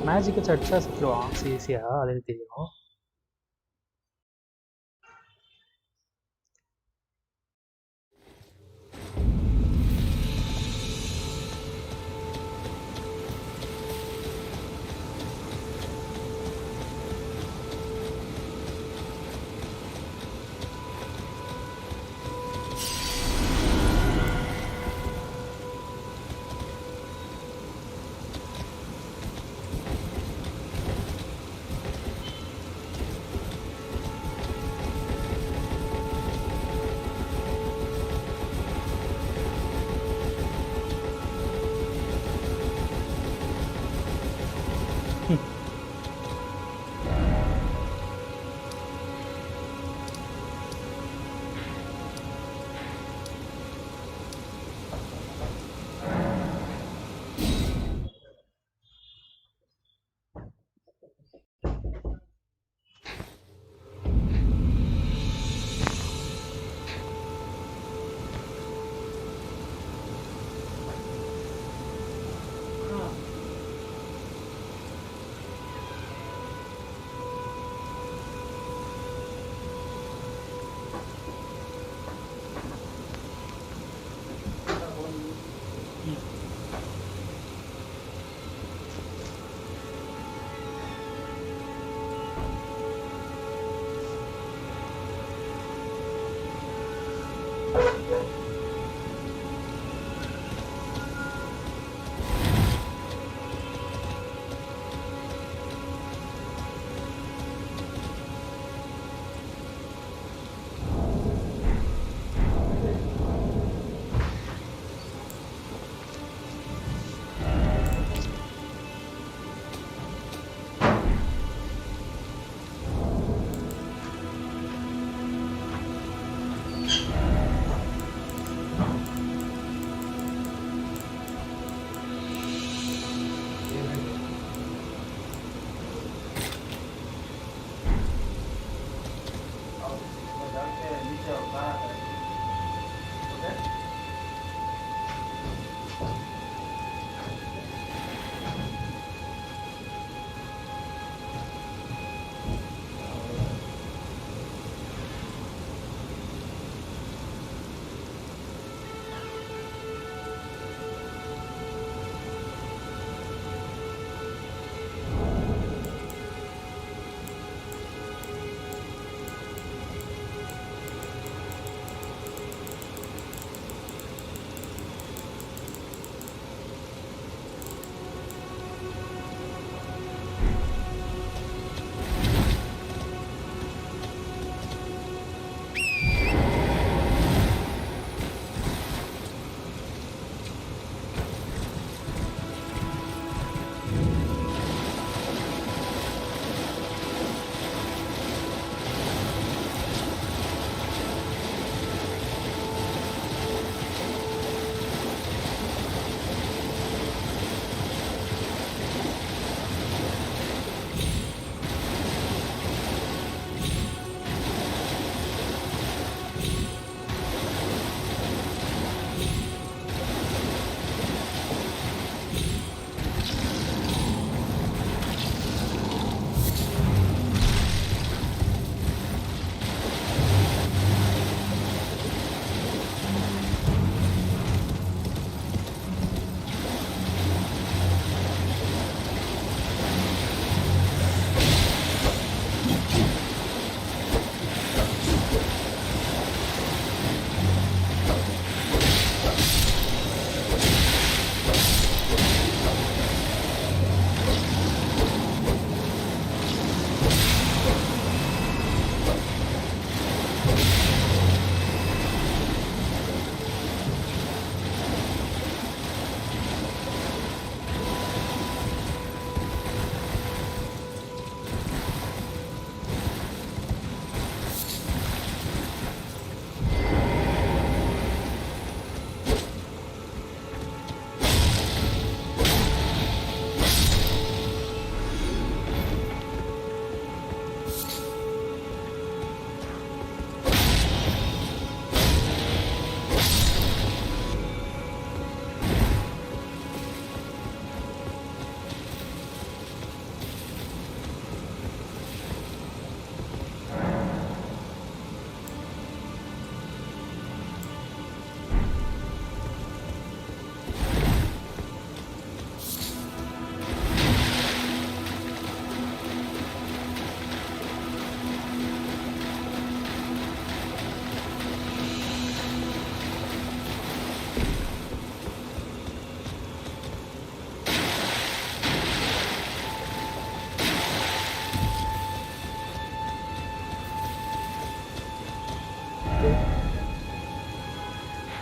Magic வச்சு அடிச்சா செத்துருவான் ஈஸியாக, அது எனக்கு தெரியும்.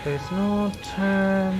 There's no time.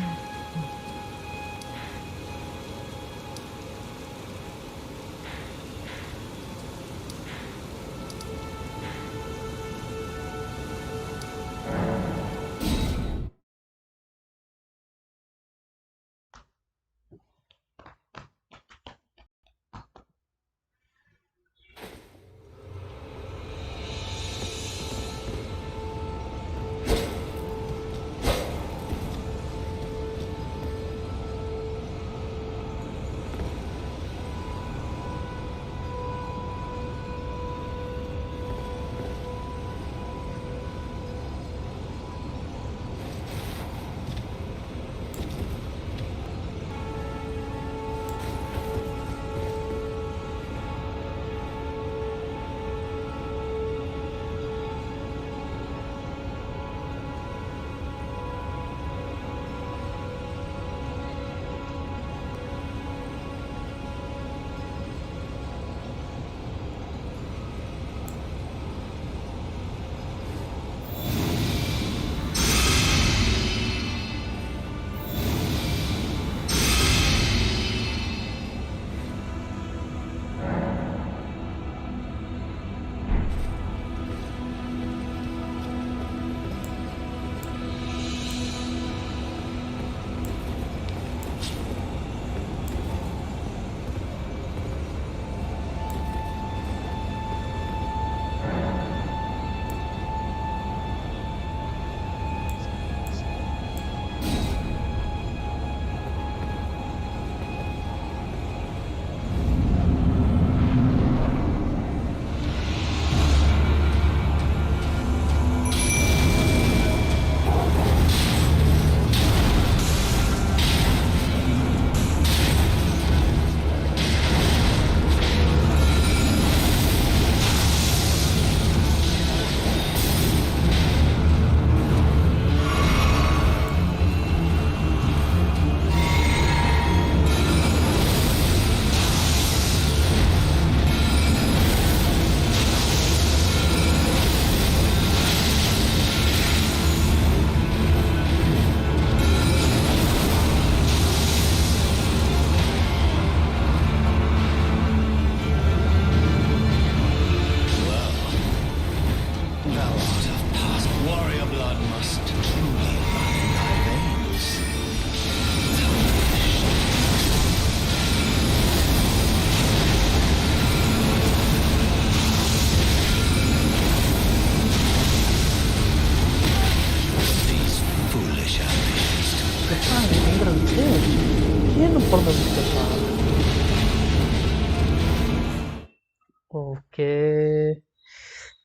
ஓகே,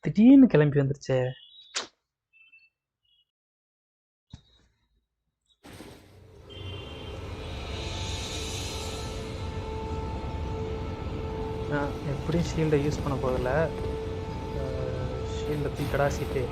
திடீர்னு கிளம்பி வந்துருச்சே. எப்படியும் ஷீல்டை யூஸ் பண்ண போதில்ல. ஷீல்டை தூக்கடா சீட்டு.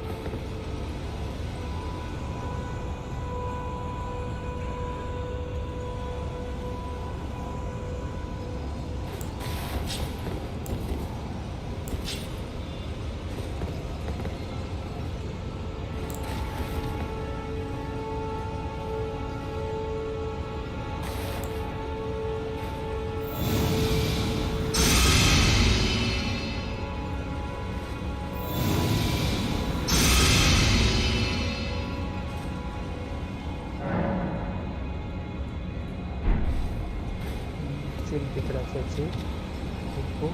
வச்சு இப்போ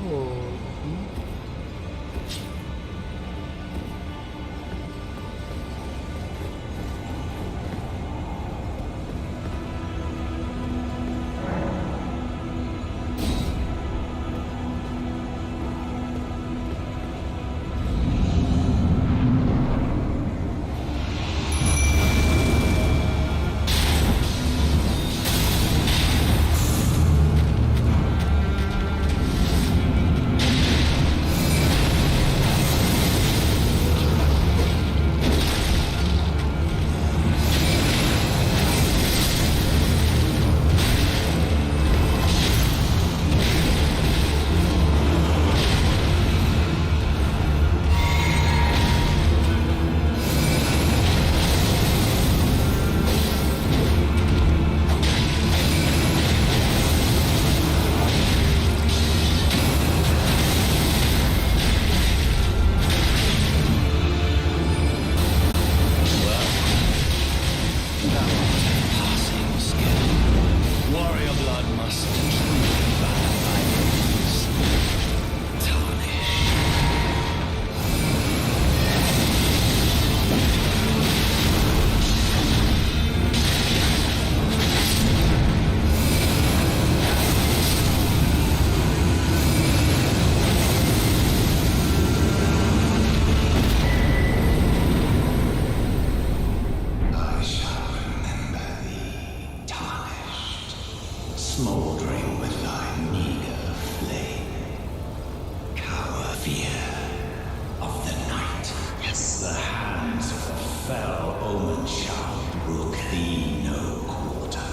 be no quarter.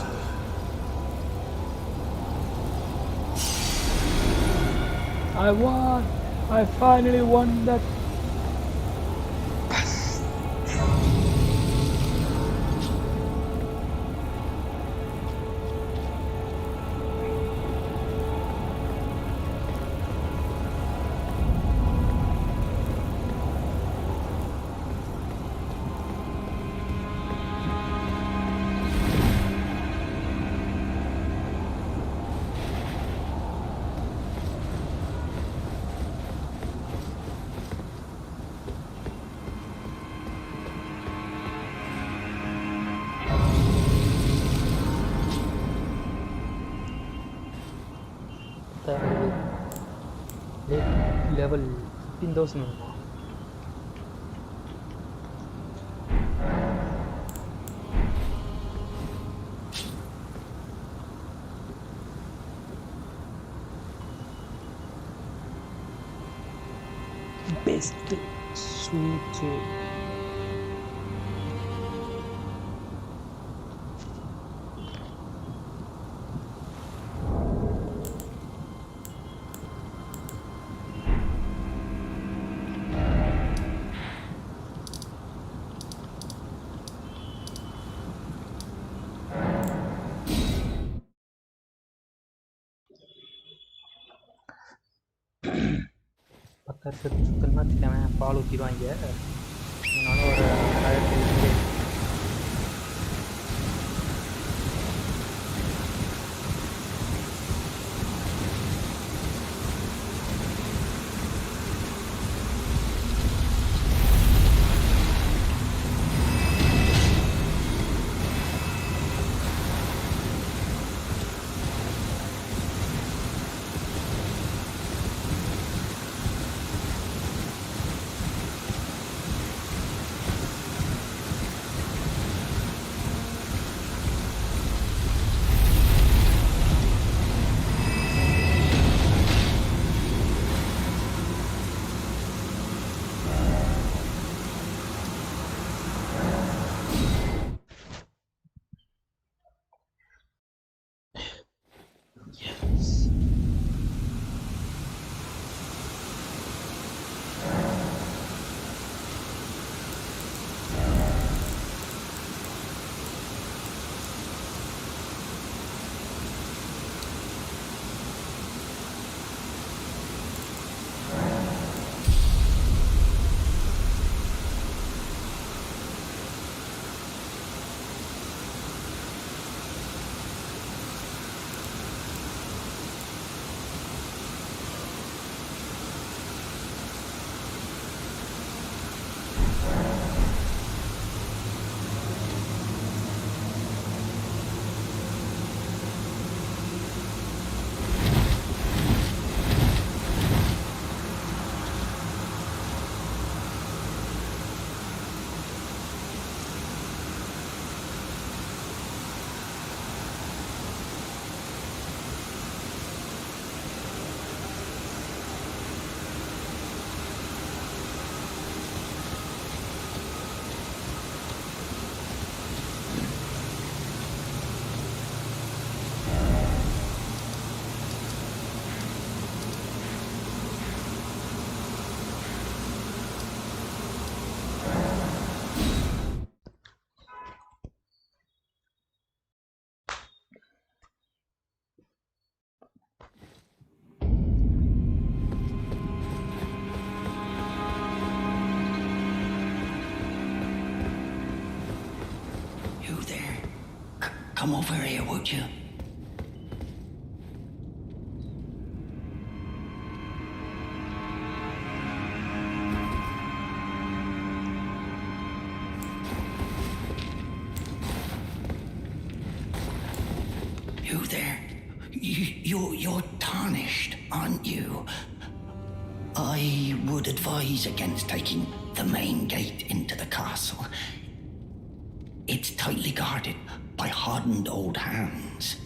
I won! I finally won that. Level 15,000 வேணுமா? பெஸ்ட் சூச்சு பத்தாயிரத்து சுத்தமாக வச்சுக்கவேன். பால் ஊற்றிடுவாங்க. அதனால ஒரு 1000 Yes. You there? Come over here, would you? You there? You're tarnished, aren't you? I would advise against taking the main gate into the castle. It's tightly guarded by hardened old hands.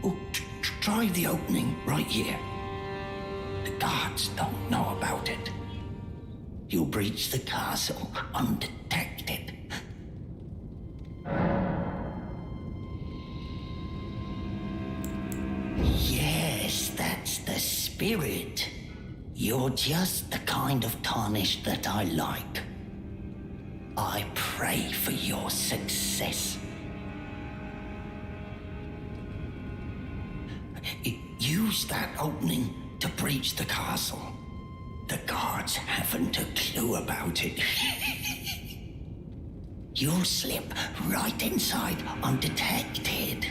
Oh, try the opening right here. The guards don't know about it. You'll breach the castle undetected. spirit. You're just the kind of tarnished that I like. I pray for your success. Use that opening to breach the castle. The guards haven't a clue about it. You'll slip right inside undetected.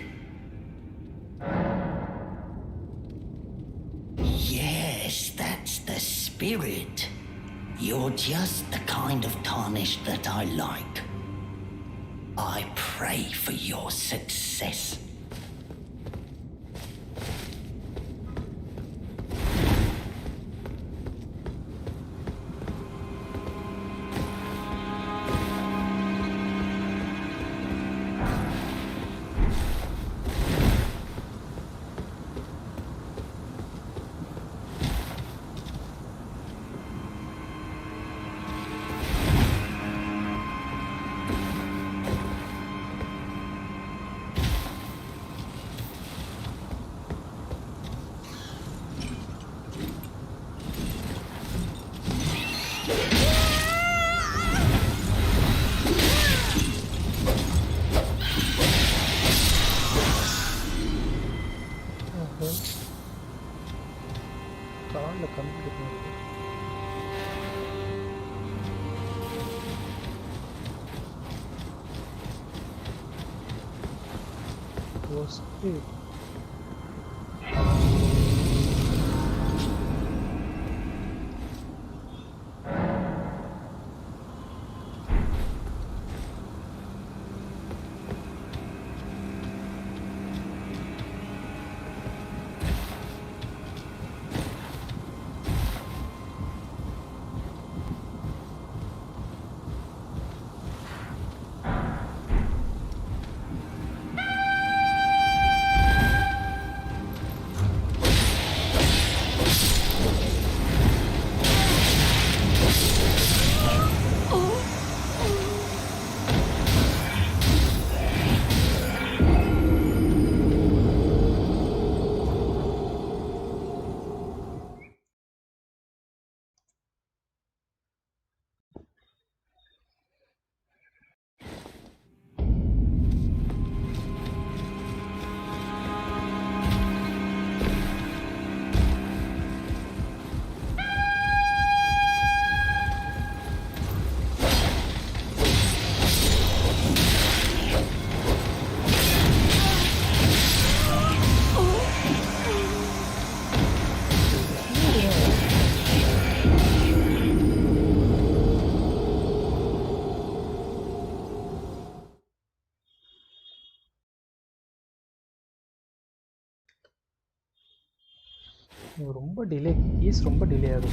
Yes, that's the spirit. You're just the kind of tarnished that I like. I pray for your success. காலில் கம்பி கட்டினது. ரொம்ப delay, case ரொம்ப delay ஆகுது.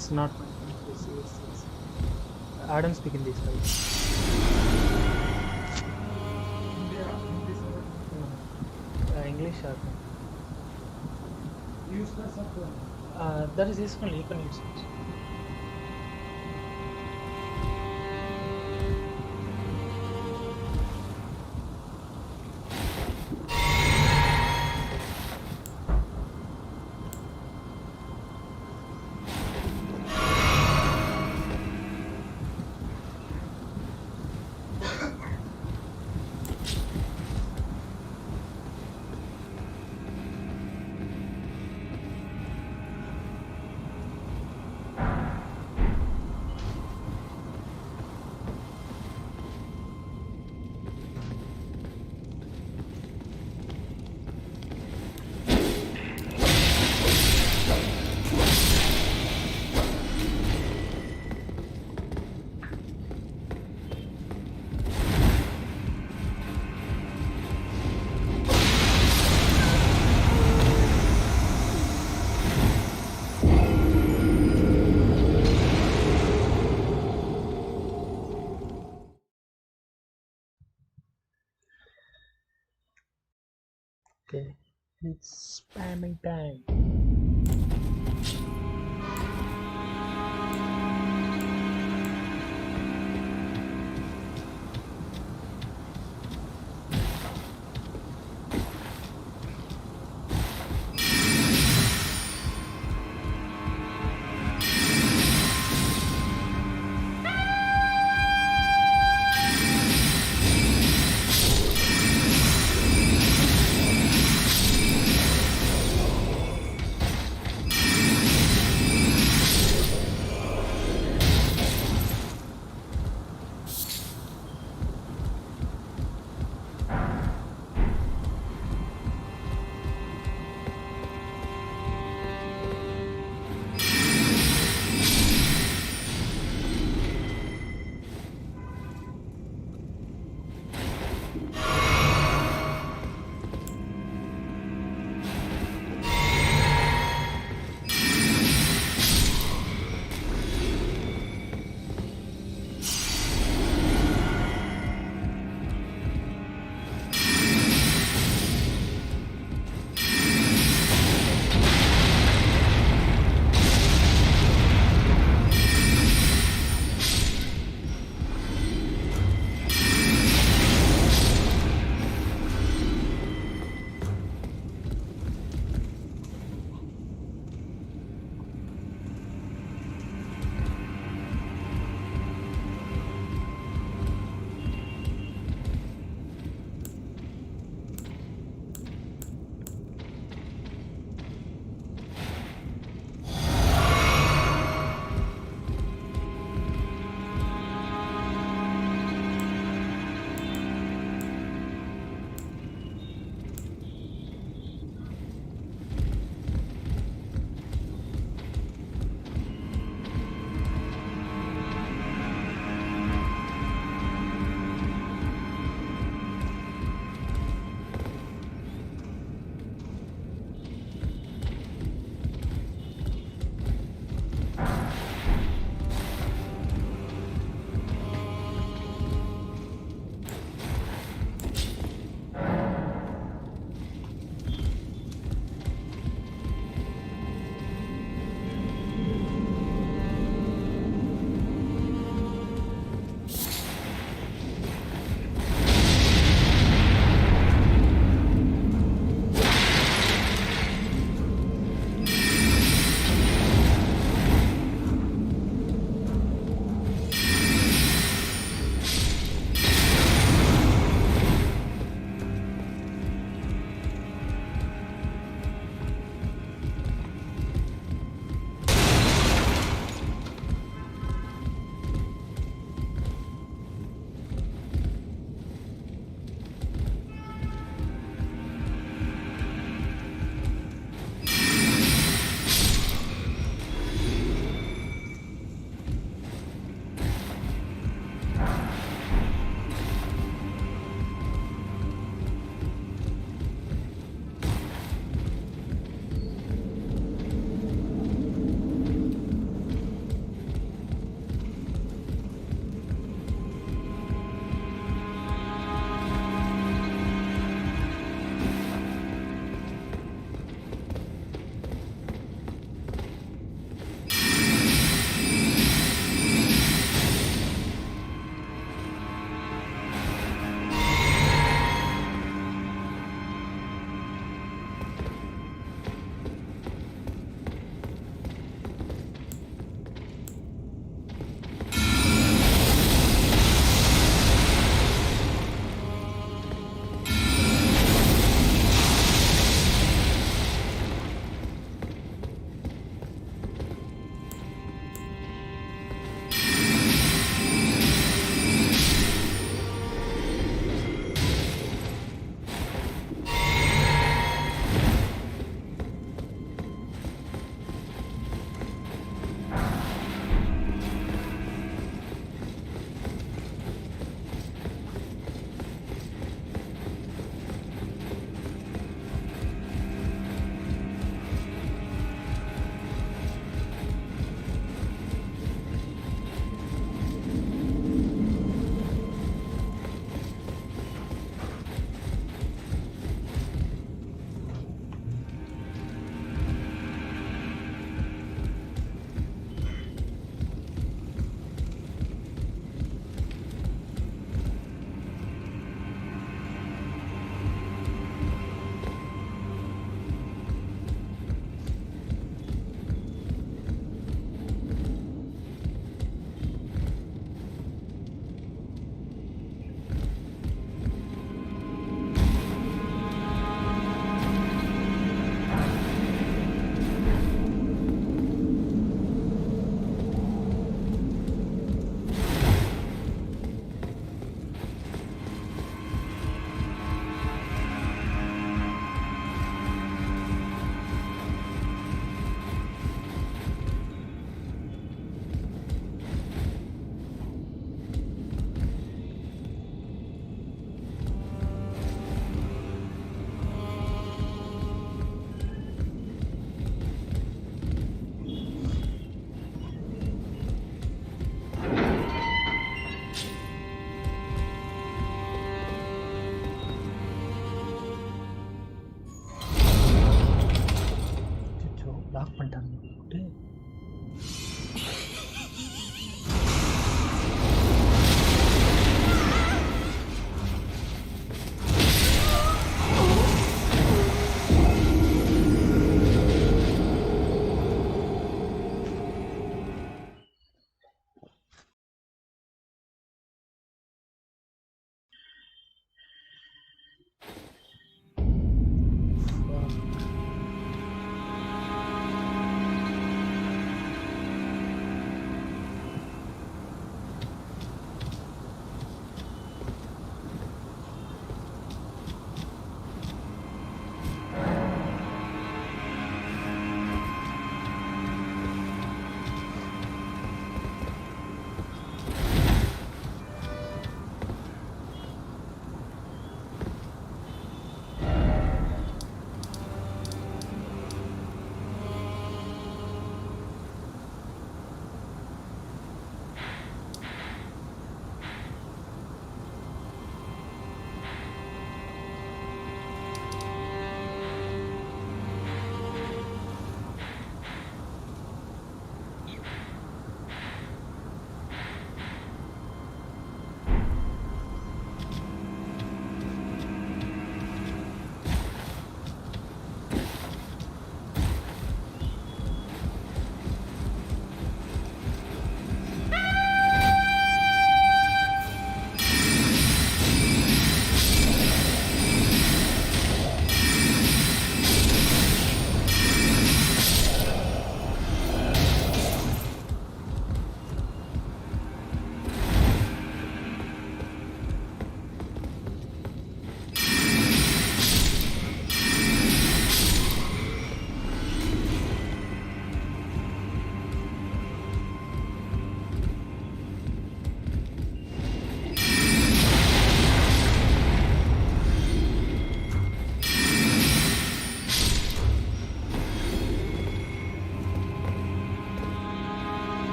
It's not it's Adam speaking this right? English or That is useful. You can use it. Okay, it's spamming time.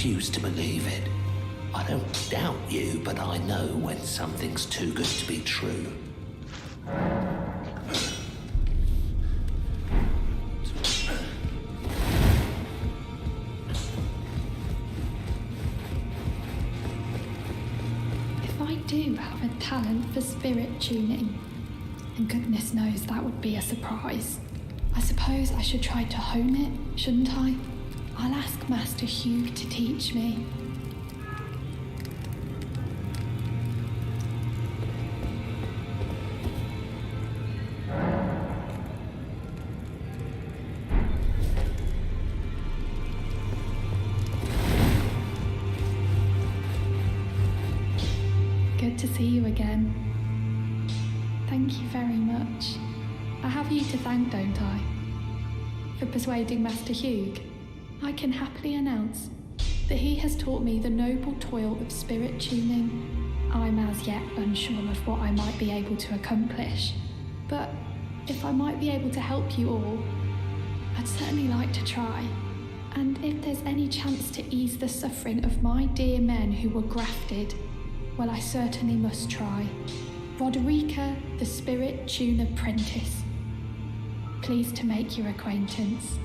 refuse to believe it. I don't doubt you, but I know when something's too good to be true. If I do have a talent for spirit tuning, and goodness knows that would be a surprise, I suppose I should try to hone it, shouldn't I? I'll ask Master Hugh to teach me. Good to see you again. Thank you very much. I have you to thank, don't I? For persuading Master Hugh, I can happily announce that he has taught me the noble toil of spirit tuning. I'm as yet unsure of what I might be able to accomplish, but if I might be able to help you all, I'd certainly like to try. And if there's any chance to ease the suffering of my dear men who were grafted, well, I certainly must try. Roderica, the Spirit Tune Apprentice. Pleased to make your acquaintance.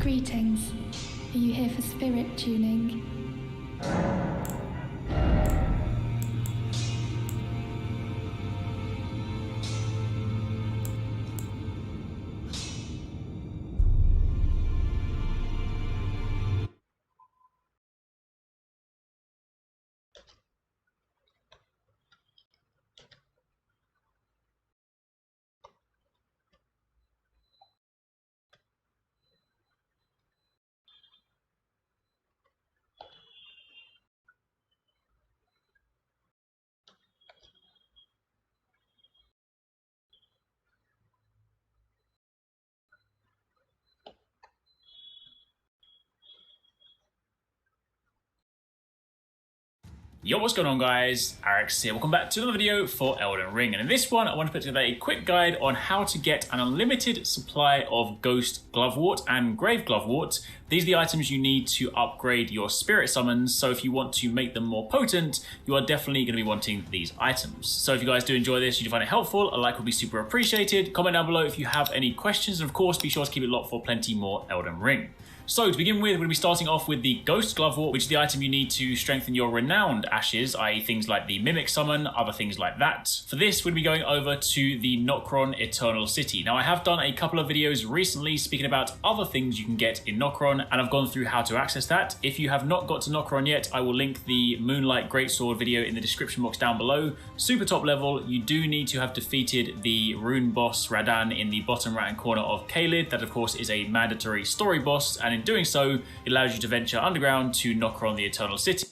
Greetings. Are you here for spirit tuning? Yo, what's going on guys? Arix here. Welcome back to another video for Elden Ring. And in this one, I want to put together a quick guide on how to get an unlimited supply of Ghost Glovewort and Grave Glovewort. These are the items you need to upgrade your spirit summons. So if you want to make them more potent, you are definitely going to be wanting these items. So if you guys do enjoy this, you do find it helpful, a like would be super appreciated. Comment down below if you have any questions. And of course, be sure to keep it locked for plenty more Elden Ring. So to begin with, we're going to be starting off with the Ghost Glovewort, which is the item you need to strengthen your renowned ashes, i.e. things like the Mimic Summon, other things like that. For this, we're going to be going over to the Nokron Eternal City. Now, I have done a couple of videos recently speaking about other things you can get in Nokron, and I've gone through how to access that. If you have not got to Nokron yet, I will link the Moonlight Greatsword video in the description box down below. Super top level, you do need to have defeated the rune boss Radan in the bottom right hand corner of Caelid. That, of course, is a mandatory story boss, and in doing so, it allows you to venture underground to Nokron the Eternal City.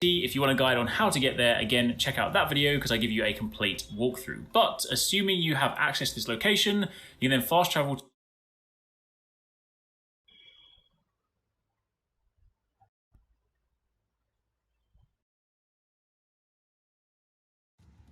If you want a guide on how to get there, again, check out that video because I give you a complete walkthrough. But assuming you have access to this location, you can then fast travel to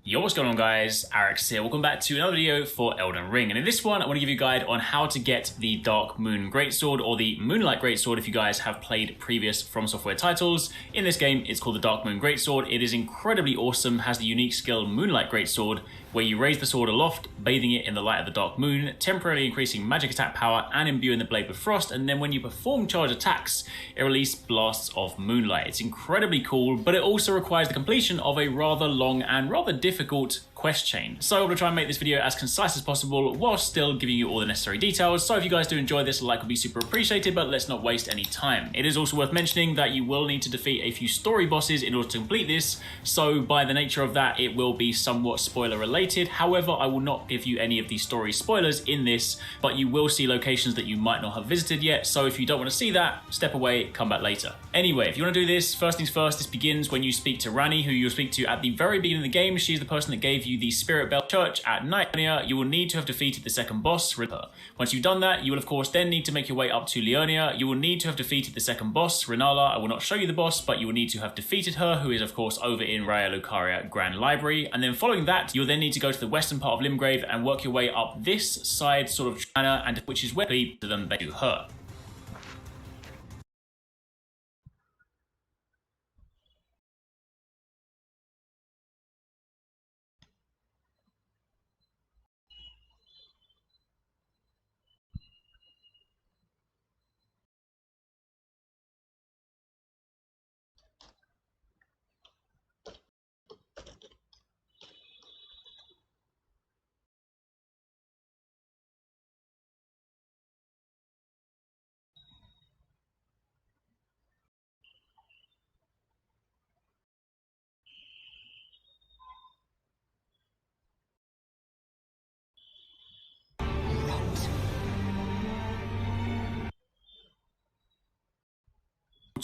Yo, what's going on guys, Alex here, welcome back to another video for Elden Ring, and in this one I want to give you a guide on how to get the Dark Moon Greatsword, or the Moonlight Greatsword if you guys have played previous From Software titles. In this game it's called the Dark Moon Greatsword. It is incredibly awesome, has the unique skill Moonlight Greatsword, where you raise the sword aloft, bathing it in the light of the dark moon, temporarily increasing magic attack power and imbuing the blade with frost, and then when you perform charge attacks, it releases blasts of moonlight. It's incredibly cool, but it also requires the completion of a rather long and rather difficult quest chain. So I'm going to try and make this video as concise as possible while still giving you all the necessary details. So if you guys do enjoy this, a like would be super appreciated, but let's not waste any time. It is also worth mentioning that you will need to defeat a few story bosses in order to complete this, so by the nature of that it will be somewhat spoiler related. However, I will not give you any of the story spoilers in this, but you will see locations that you might not have visited yet, so if you don't want to see that, step away, come back later. Anyway, if you want to do this, first things first, this begins when you speak to Rani, who you'll speak to at the very beginning of the game. She's the person that gave you the Spirit Bell Church at night. You will need to have defeated the second boss, Renala. Once you've done that, you will of course then need to make your way up to Leonia. You will need to have defeated the second boss, Renala. I will not show you the boss, but you will need to have defeated her, who is of course over in Raya Lucaria Grand Library. And then following that, you'll then need to go to the western part of Limgrave and work your way up this side sort of channel, and which is where they to them they do her.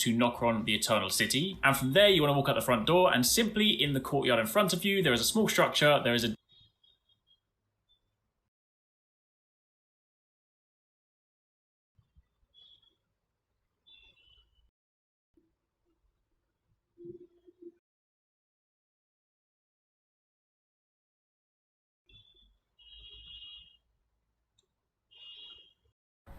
To Nokron, the Eternal City, and from there you want to walk out the front door, and simply in the courtyard in front of you there is a small structure. There is a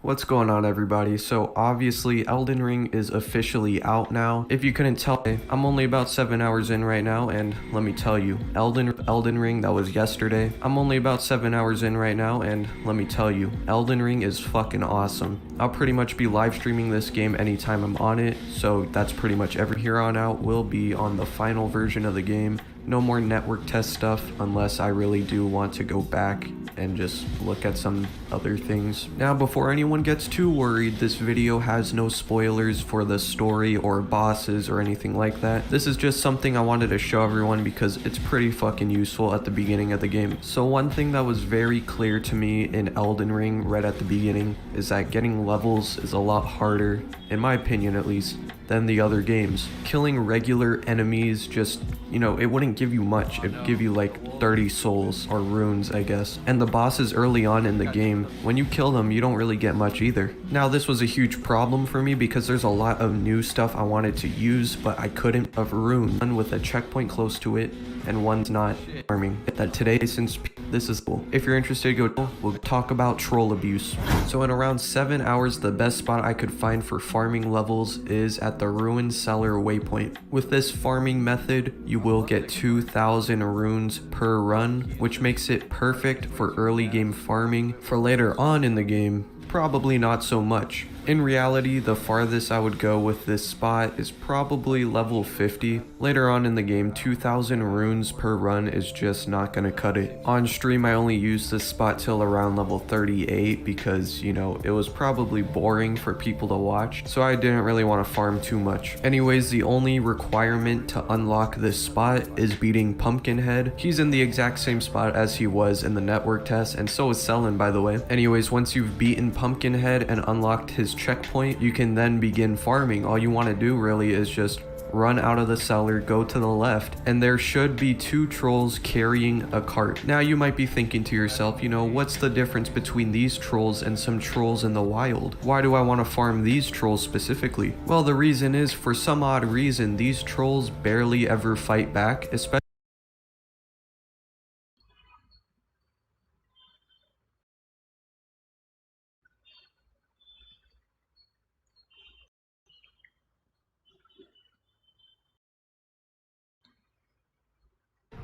What's going on, everybody? So obviously Elden Ring is officially out now. If you couldn't tell, I'm only about 7 hours in right now, and let me tell you, Elden Ring, that was yesterday. I'm only about 7 hours in right now, and let me tell you, Elden Ring is fucking awesome. I'll pretty much be live streaming this game anytime I'm on it, so that's pretty much every here on out will be on the final version of the game. No more network test stuff unless I really do want to go back and just look at some other things. Now, before anyone gets too worried, this video has no spoilers for the story or bosses or anything like that. This is just something I wanted to show everyone because it's pretty fucking useful at the beginning of the game. So one thing that was very clear to me in Elden Ring right at the beginning is that getting levels is a lot harder, in my opinion at least, than the other games. Killing regular enemies just, you know, it wouldn't give you much. It'd give you like 30 souls or runes, I guess. And the bosses early on in the game, when you kill them, you don't really get much either. Now, this was a huge problem for me because there's a lot of new stuff I wanted to use, but I couldn't. Of rune, one with a checkpoint close to it, and one's not farming. That today, since this is cool. If you're interested, go, we'll talk about troll abuse. So in around 7 hours, the best spot I could find for farming levels is at the Ruin Cellar waypoint. With this farming method, you will get 2,000 runes per run, which makes it perfect for early game farming. For later on in the game, probably not so much. In reality, the farthest I would go with this spot is probably level 50. Later on in the game, 2,000 runes per run is just not gonna cut it. On stream, I only used this spot till around level 38 because, you know, it was probably boring for people to watch, so I didn't really want to farm too much. Anyways, the only requirement to unlock this spot is beating Pumpkinhead. He's in the exact same spot as he was in the network test, and so is Selin, by the way. Anyways, once you've beaten Pumpkinhead and unlocked his checkpoint, you can then begin farming. All you want to do really is just run out of the cellar, go to the left, and there should be 2 trolls carrying a cart. Now you might be thinking to yourself, you know, what's the difference between these trolls and some trolls in the wild? Why do I want to farm these trolls specifically? Well, the reason is, for some odd reason, these trolls barely ever fight back, especially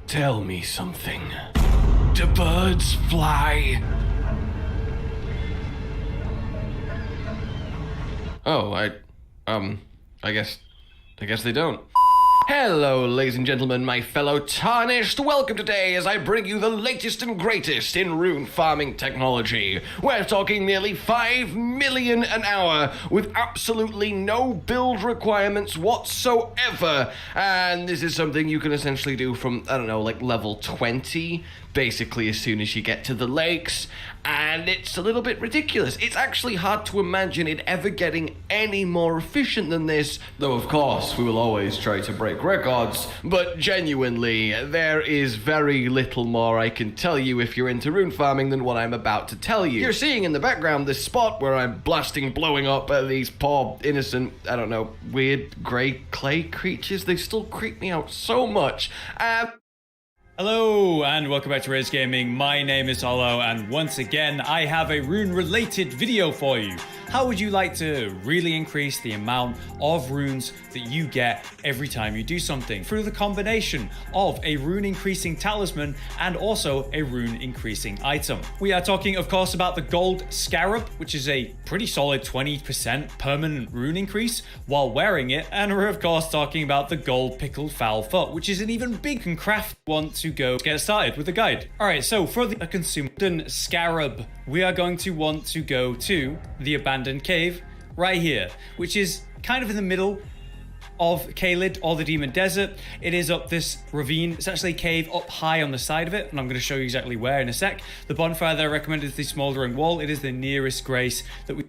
Tell me something. Do birds fly? Oh, I guess they don't. Hello, ladies and gentlemen, my fellow Tarnished. Welcome today as I bring you the latest and greatest in rune farming technology. We're talking nearly 5 million an hour with absolutely no build requirements whatsoever. And this is something you can essentially do from, I don't know, like level 20, basically as soon as you get to the lakes. And it's a little bit ridiculous. It's actually hard to imagine it ever getting any more efficient than this, though of course we will always try to break records, but genuinely, there is very little more I can tell you if you're into rune farming than what I'm about to tell you. You're seeing in the background this spot where I'm blowing up at these poor, innocent, I don't know, weird grey clay creatures. They still creep me out so much. Hello and welcome back to Rage Gaming. My name is Hollow and once again I have a rune related video for you. How would you like to really increase the amount of runes that you get every time you do something through the combination of a rune increasing talisman and also a rune increasing item? We are talking of course about the gold scarab, which is a pretty solid 20% permanent rune increase while wearing it, and we're of course talking about the gold pickled foul foot, which is an even big and craft one to go get started with the guide. Alright, so for the consumed scarab, we are going to want to go to the abandoned cave right here, which is kind of in the middle of Caelid or the Demon Desert. It is up this ravine. It's actually a cave up high on the side of it, and I'm going to show you exactly where in a sec. The bonfire that I recommend is the Smouldering Wall. It is the nearest grace that we...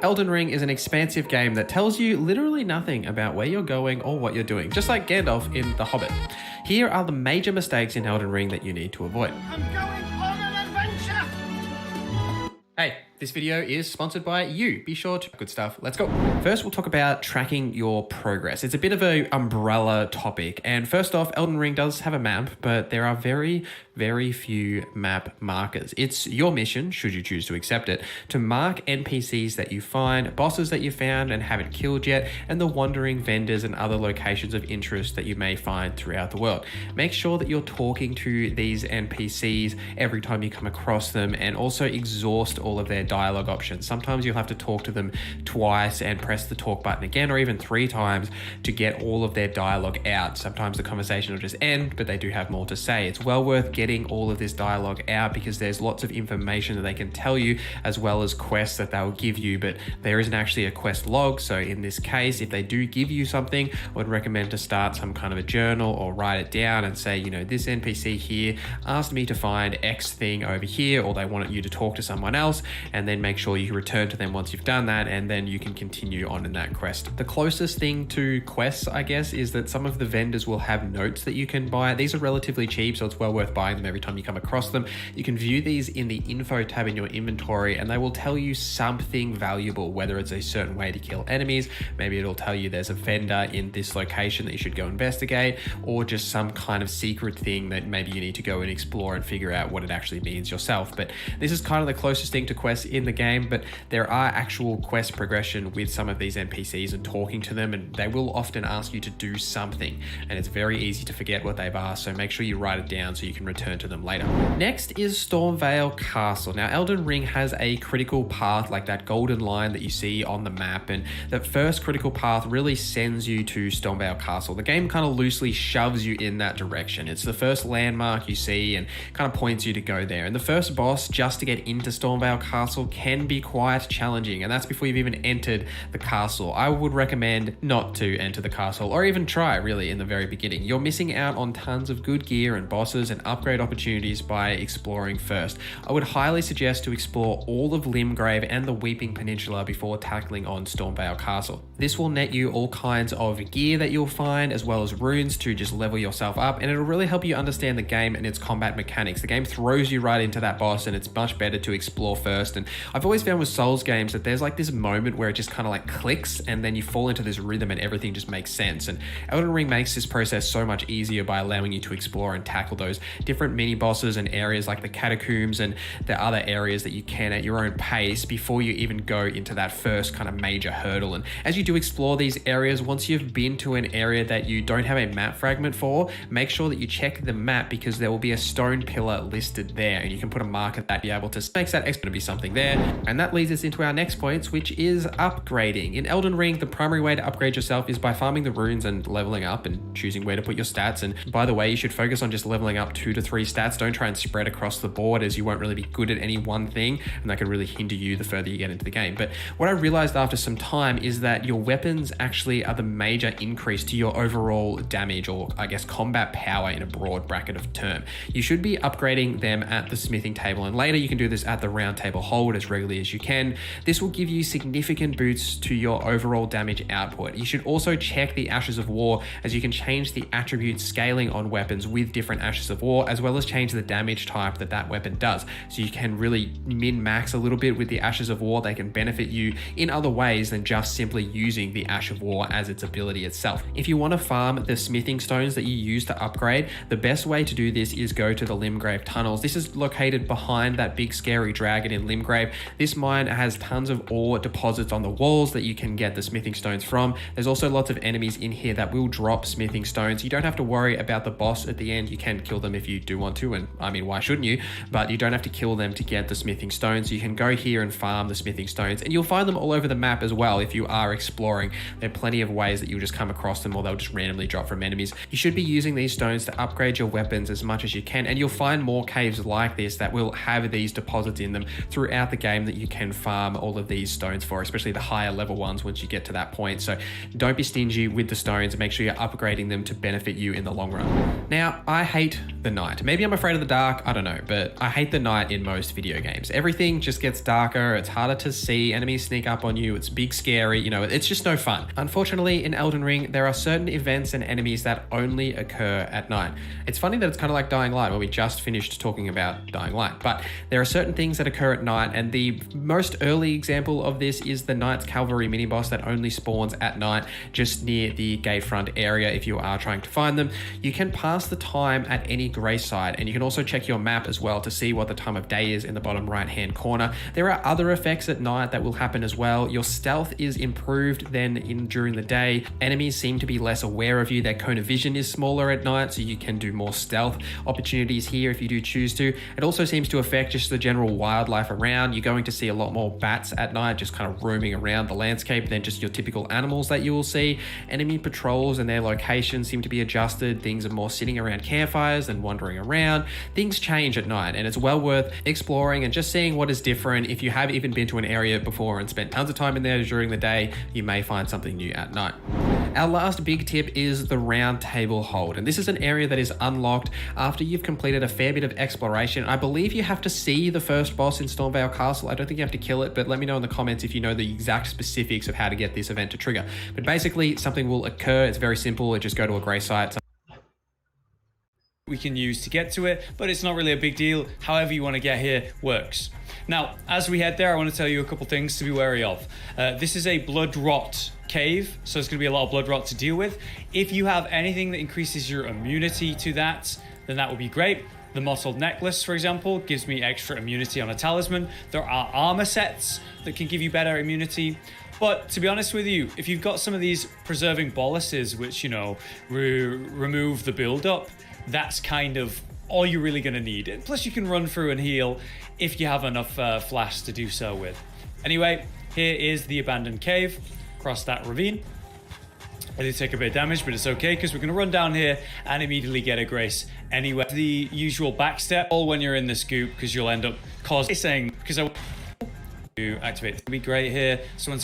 Elden Ring is an expansive game that tells you literally nothing about where you're going or what you're doing, just like Gandalf in The Hobbit. Here are the major mistakes in Elden Ring that you need to avoid. I'm going on an adventure! Hey, this video is sponsored by you. Be sure to... Good stuff. Let's go. First, we'll talk about tracking your progress. It's a bit of an umbrella topic. And first off, Elden Ring does have a map, but there are very, very few map markers. It's your mission, should you choose to accept it, to mark NPCs that you find, bosses that you found and haven't killed yet, and the wandering vendors and other locations of interest that you may find throughout the world. Make sure that you're talking to these NPCs every time you come across them, and also exhaust all of their dialogue options. Sometimes you'll have to talk to them twice and press the talk button again, or even 3 times to get all of their dialogue out. Sometimes the conversation will just end, but they do have more to say. It's well worth getting all of this dialogue out because there's lots of information that they can tell you, as well as quests that they'll give you, but there isn't actually a quest log. So in this case, if they do give you something, I would recommend to start some kind of a journal or write it down and say, you know, this NPC here asked me to find X thing over here, or they wanted you to talk to someone else, and then make sure you return to them once you've done that, and then you can continue on in that quest. The closest thing to quests, I guess, is that some of the vendors will have notes that you can buy. These are relatively cheap, so it's well worth buying them every time you come across them. You can view these in the info tab in your inventory, and they will tell you something valuable, whether it's a certain way to kill enemies, maybe it'll tell you there's a vendor in this location that you should go investigate, or just some kind of secret thing that maybe you need to go and explore and figure out what it actually means yourself. But this is kind of the closest thing to quests in the game, but there are actual quest progression with some of these NPCs and talking to them, and they will often ask you to do something, and it's very easy to forget what they've asked, so make sure you write it down so you can return to them later. Next is Stormvale Castle. Now, Elden Ring has a critical path, like that golden line that you see on the map, and that first critical path really sends you to Stormvale Castle. The game kind of loosely shoves you in that direction. It's the first landmark you see and kind of points you to go there, and the first boss just to get into Stormvale Castle can be quite challenging, and that's before you've even entered the castle. I would recommend not to enter the castle, or even try really in the very beginning. You're missing out on tons of good gear and bosses and upgrade opportunities by exploring first. I would highly suggest to explore all of Limgrave and the Weeping Peninsula before tackling on Stormvale Castle. This will net you all kinds of gear that you'll find, as well as runes to just level yourself up, and it'll really help you understand the game and its combat mechanics. The game throws you right into that boss, and it's much better to explore first and I've always found with Souls games that there's like this moment where it just kind of like clicks and then you fall into this rhythm and everything just makes sense. And Elden Ring makes this process so much easier by allowing you to explore and tackle those different mini bosses and areas like the catacombs and the other areas that you can at your own pace before you even go into that first kind of major hurdle. And as you do explore these areas, once you've been to an area that you don't have a map fragment for, make sure that you check the map because there will be a stone pillar listed there and you can put a mark at that, be able to make that extra to be something there. And that leads us into our next point, which is upgrading. In Elden Ring, the primary way to upgrade yourself is by farming the runes and leveling up and choosing where to put your stats. And by the way, you should focus on just leveling up 2 to 3 stats. Don't try and spread across the board, as you won't really be good at any one thing and that can really hinder you the further you get into the game. But what I realized after some time is that your weapons actually are the major increase to your overall damage, or I guess combat power in a broad bracket of term. You should be upgrading them at the smithing table, and later you can do this at the round table hold as regularly as you can. This will give you significant boosts to your overall damage output. You should also check the Ashes of War, as you can change the attribute scaling on weapons with different Ashes of War, as well as change the damage type that that weapon does. So you can really min-max a little bit with the Ashes of War. They can benefit you in other ways than just simply using the Ash of War as its ability itself. If you want to farm the smithing stones that you use to upgrade, the best way to do this is go to the Limgrave tunnels. This is located behind that big scary dragon in Limgrave. This mine has tons of ore deposits on the walls that you can get the smithing stones from. There's also lots of enemies in here that will drop smithing stones. You don't have to worry about the boss at the end. You can kill them if you do want to, and I mean, why shouldn't you? But you don't have to kill them to get the smithing stones. You can go here and farm the smithing stones, and you'll find them all over the map as well if you are exploring. There are plenty of ways that you'll just come across them, or they'll just randomly drop from enemies. You should be using these stones to upgrade your weapons as much as you can, and you'll find more caves like this that will have these deposits in them throughout the game that you can farm all of these stones for, especially the higher level ones once you get to that point. So don't be stingy with the stones. Make sure you're upgrading them to benefit you in the long run. Now, I hate the night. Maybe I'm afraid of the dark, I don't know, but I hate the night in most video games. Everything just gets darker, it's harder to see, enemies sneak up on you, it's big scary, you know, it's just no fun. Unfortunately, in Elden Ring, there are certain events and enemies that only occur at night. It's funny that it's kind of like Dying Light, where we just finished talking about Dying Light, but there are certain things that occur at night, and the most early example of this is the Knight's Cavalry mini-boss that only spawns at night just near the gate front area if you are trying to find them. You can pass the time at any grey site, and you can also check your map as well to see what the time of day is in the bottom right hand corner. There are other effects at night that will happen as well. Your stealth is improved than during the day. Enemies seem to be less aware of you. Their cone of vision is smaller at night, so you can do more stealth opportunities here if you do choose to. It also seems to affect just the general wildlife around. You're going to see a lot more bats at night just kind of roaming around the landscape than just your typical animals that you will see. Enemy patrols and their locations seem to be adjusted. Things are more sitting around campfires than wandering around. Things change at night, and it's well worth exploring and just seeing what is different. If you have even been to an area before and spent tons of time in there during the day, you may find something new at night. Our last big tip is the round table hold, and this is an area that is unlocked after you've completed a fair bit of exploration. I believe you have to see the first boss in Stormvale Castle. I don't think you have to kill it, but let me know in the comments if you know the exact specifics of how to get this event to trigger. But basically, something will occur. It's very simple. It just go to a grey site. We can use to get to it, but it's not really a big deal. However you want to get here works. Now, as we head there, I want to tell you a couple things to be wary of. This is a blood rot cave, so there's going to be a lot of blood rot to deal with. If you have anything that increases your immunity to that, then that would be great. The mottled necklace, for example, gives me extra immunity on a talisman. There are armor sets that can give you better immunity. But to be honest with you, if you've got some of these preserving boluses, which, you know, remove the build-up, that's kind of all you're really going to need. And plus, you can run through and heal if you have enough flash to do so with. Anyway, here is the abandoned cave. Across that ravine. I did take a bit of damage, but it's okay because we're going to run down here and immediately get a grace anyway. The usual backstep all when you're in this goop, because you'll end up causing, because I want to activate. It's going to be great here. Someone's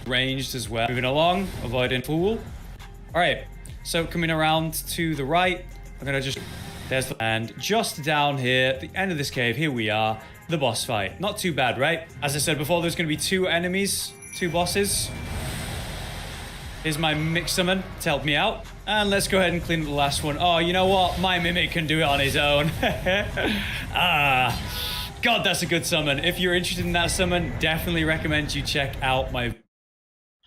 ranged as well. Moving along, avoiding fool. All right, so coming around to the right, I'm going to just, and just down here at the end of this cave, here we are, the boss fight. Not too bad, right? As I said before, there's going to be 2 enemies, 2 bosses. Here's my mix summon to help me out. And let's go ahead and clean up the last one. Oh, you know what? My mimic can do it on his own. God, that's a good summon. If you're interested in that summon, definitely recommend you check out my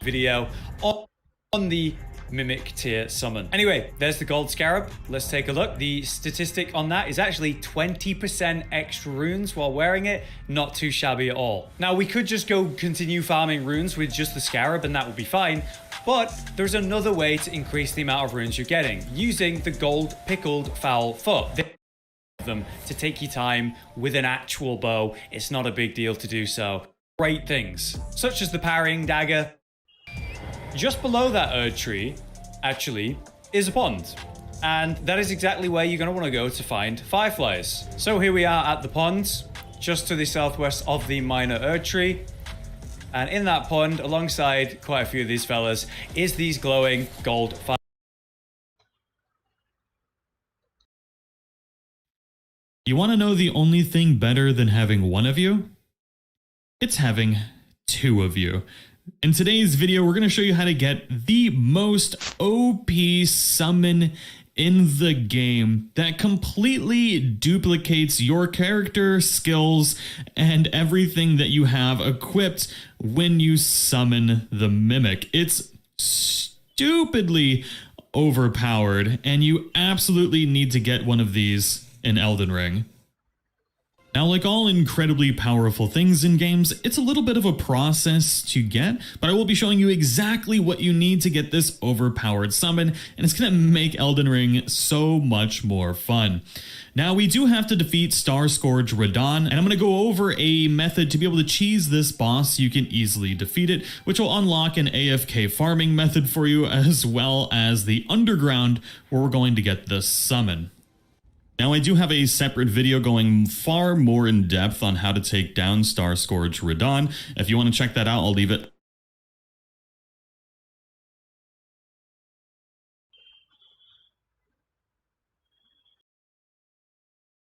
video on the Mimic tier summon. Anyway, there's the gold scarab. Let's take a look. The statistic on that is actually 20% extra runes while wearing it. Not too shabby at all. Now, we could just go continue farming runes with just the scarab and that would be fine. But there's another way to increase the amount of runes you're getting using the gold pickled foul foot. Them to take your time with an actual bow. It's not a big deal to do so. Great things, such as the parrying dagger. Just below that Erd tree, actually, is a pond. And that is exactly where you're going to want to go to find fireflies. So here we are at the pond, just to the southwest of the minor Erd tree. And in that pond, alongside quite a few of these fellas, is these glowing gold fireflies. You want to know the only thing better than having one of you? It's having two of you. In today's video, we're going to show you how to get the most OP summon in the game that completely duplicates your character, skills, and everything that you have equipped when you summon the Mimic. It's stupidly overpowered, and you absolutely need to get one of these in Elden Ring. Now, like all incredibly powerful things in games, it's a little bit of a process to get, but I will be showing you exactly what you need to get this overpowered summon, and it's going to make Elden Ring so much more fun. Now, we do have to defeat Star Scourge Radahn, and I'm going to go over a method to be able to cheese this boss so you can easily defeat it, which will unlock an AFK farming method for you, as well as the underground where we're going to get this summon. Now, I do have a separate video going far more in depth on how to take down Star Scourge Radahn. If you want to check that out, I'll leave it.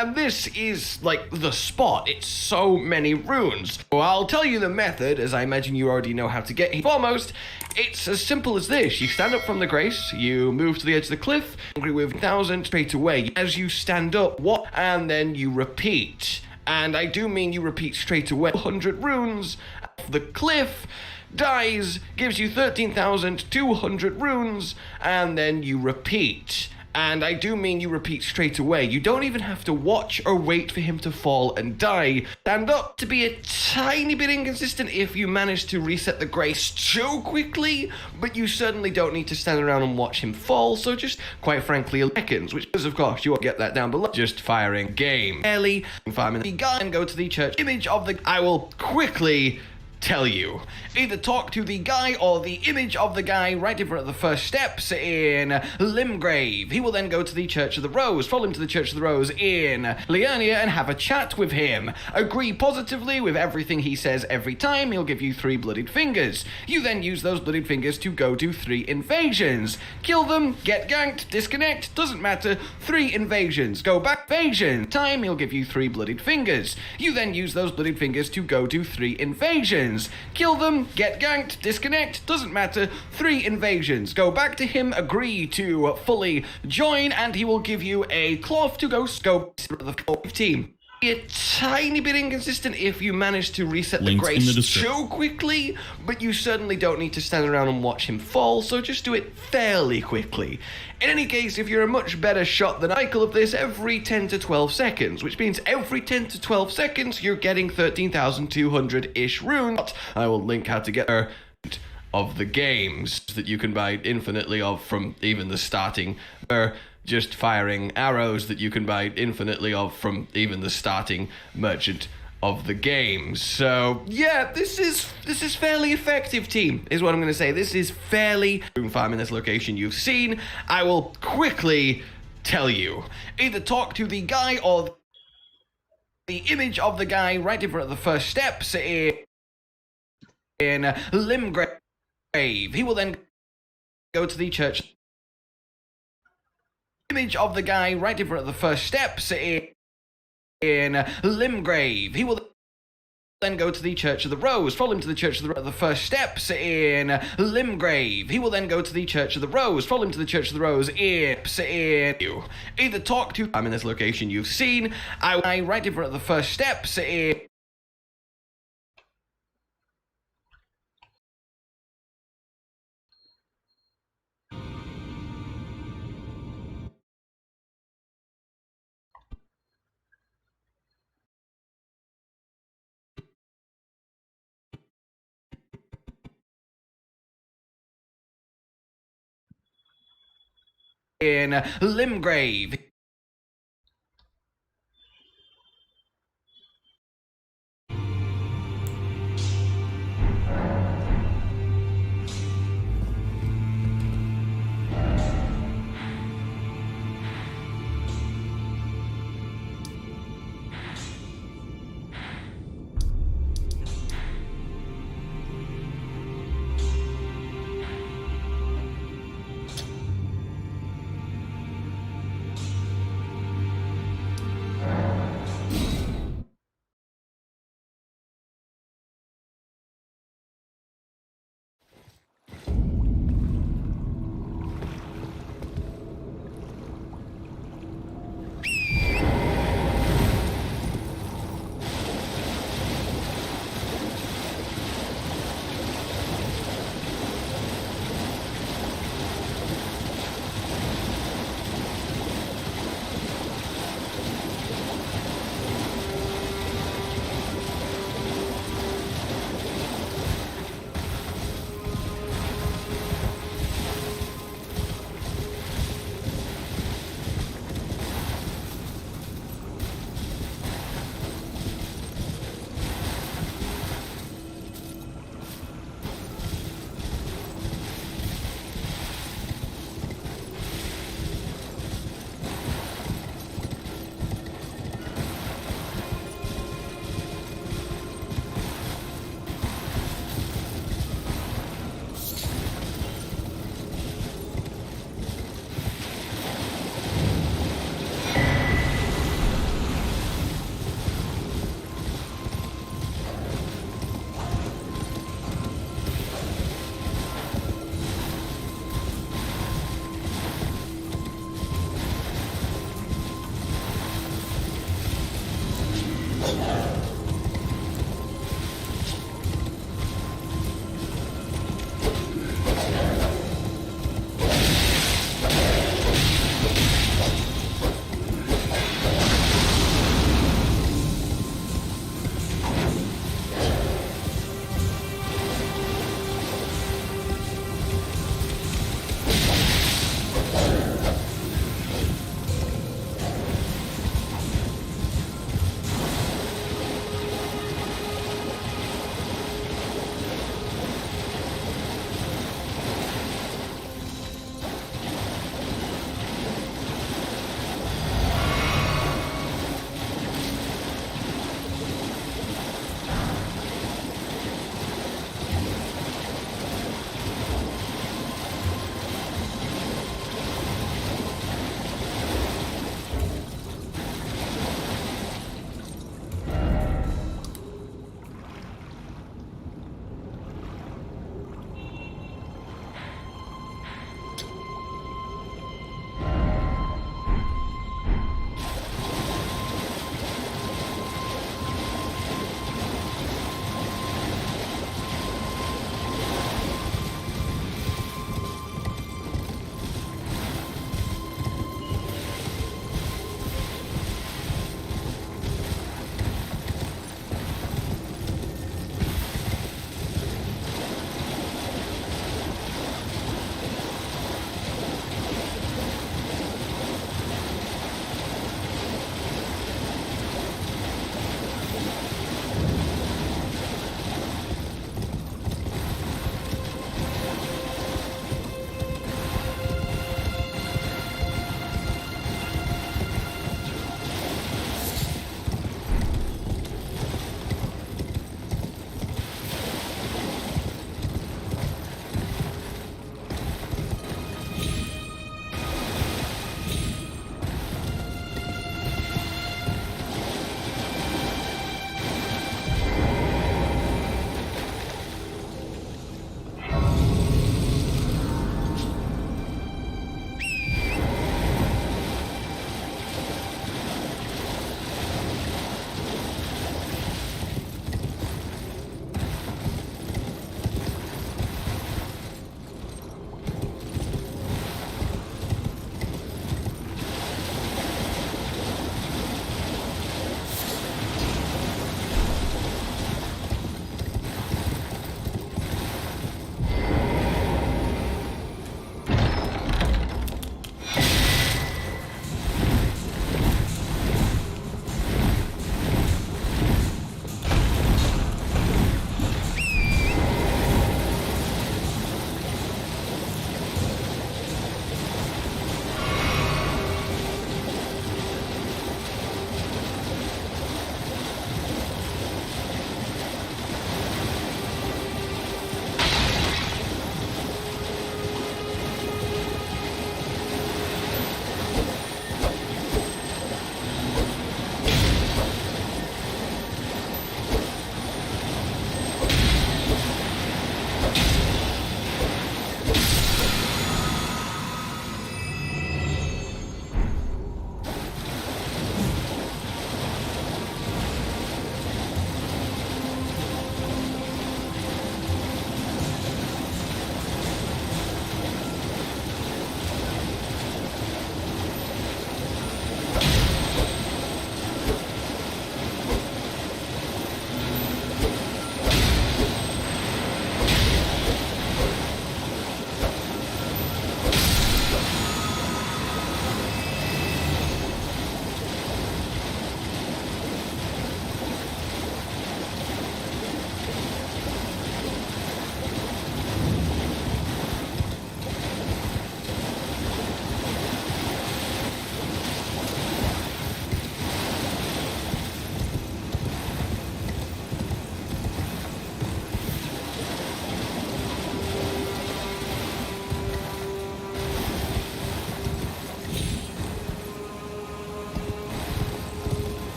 And this is, like, the spot. It's so many runes. Well, I'll tell you the method, as I imagine you already know how to get here. Foremost, it's as simple as this. You stand up from the grace, you move to the edge of the cliff, angry with 1,000 straight away. As you stand up, what? And then you repeat. And I do mean you repeat straight away. 100 runes off the cliff, dies, gives you 13,200 runes, and then you repeat. And I do mean you repeat straight away. You don't even have to watch or wait for him to fall and die. Stand up to be a tiny bit inconsistent if you manage to reset the grace too quickly, but you certainly don't need to stand around and watch him fall, so just, quite frankly, seconds, which is, of course, you won't get that down below. Just firing game. Early, farming the guy, and go to the church image of the... I will quickly tell you. Either talk to the guy or the image of the guy right in front of the first steps in Limgrave. He will then go to the Church of the Rose, follow him to the Church of the Rose in Liurnia and have a chat with him. Agree positively with everything he says every time. He'll give you 3 bloodied fingers. You then use those bloodied fingers to go do 3 invasions. Kill them, get ganked, disconnect, doesn't matter. 3 invasions. Go back, invasion. Time, he'll give you 3 bloodied fingers. You then use those bloodied fingers to go do 3 invasions. Kill them, get ganked, disconnect, doesn't matter. 3 invasions. Go back to him, agree to fully join, and he will give you a cloth to go scope the team. Be a tiny bit inconsistent if you manage to reset the grace too quickly, but you certainly don't need to stand around and watch him fall, so just do it fairly quickly. In any case, if you're a much better shot than I, cycle of this every 10 to 12 seconds, which means every 10 to 12 seconds you're getting 13,200-ish runes. I will link how to get of the games that you can buy infinitely of from even the starting. Just firing arrows that you can buy infinitely of from even the starting merchant of the game. So yeah, this is fairly effective, team, is what I'm going to say. This is fairly room farm in this location you've seen. I will quickly tell you. Either talk to the guy or the image of the guy right in front of the first steps in Limgrave. He will then go to the church. Image of the guy right in front of the first steps in Limgrave. He will Then go to the Church of the Rose. Follow him to the Church of the first steps in Limgrave. He will then go to the Church of the Rose. Follow him to the Church of the Rose in you. Either talk to I'm in this location you've seen. I right in front of the first steps in Limgrave.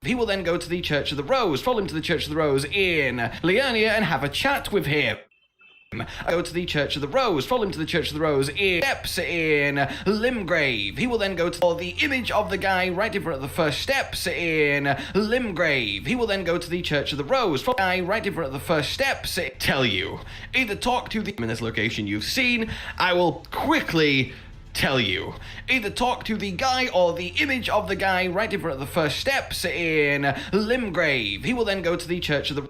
He will then go to the Church of the Rose. Follow him to the Church of the Rose in Liurnia and have a chat with him. Go to the Church of the Rose. Follow him to the Church of the Rose in steps in Limgrave. He will then go to the image of the guy right in front of the first steps in Limgrave. He will then go to the Church of the Rose. Follow the guy right in front of the first steps. Tell you. Either talk to the in this location you've seen. I will quickly tell you. Either talk to the guy or the image of the guy right in front of the first steps in Limgrave. He will then go to the Church of the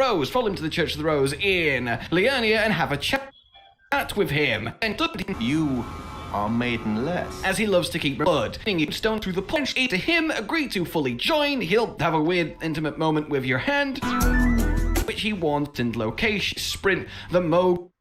Rose. Follow him to the Church of the Rose in Liurnia and have a chat with him. And you are maidenless. as he loves to keep blood. Stone through the punch to him, agree to fully join. He'll have a weird intimate moment with your hand, which he wants in location. Sprint the mo.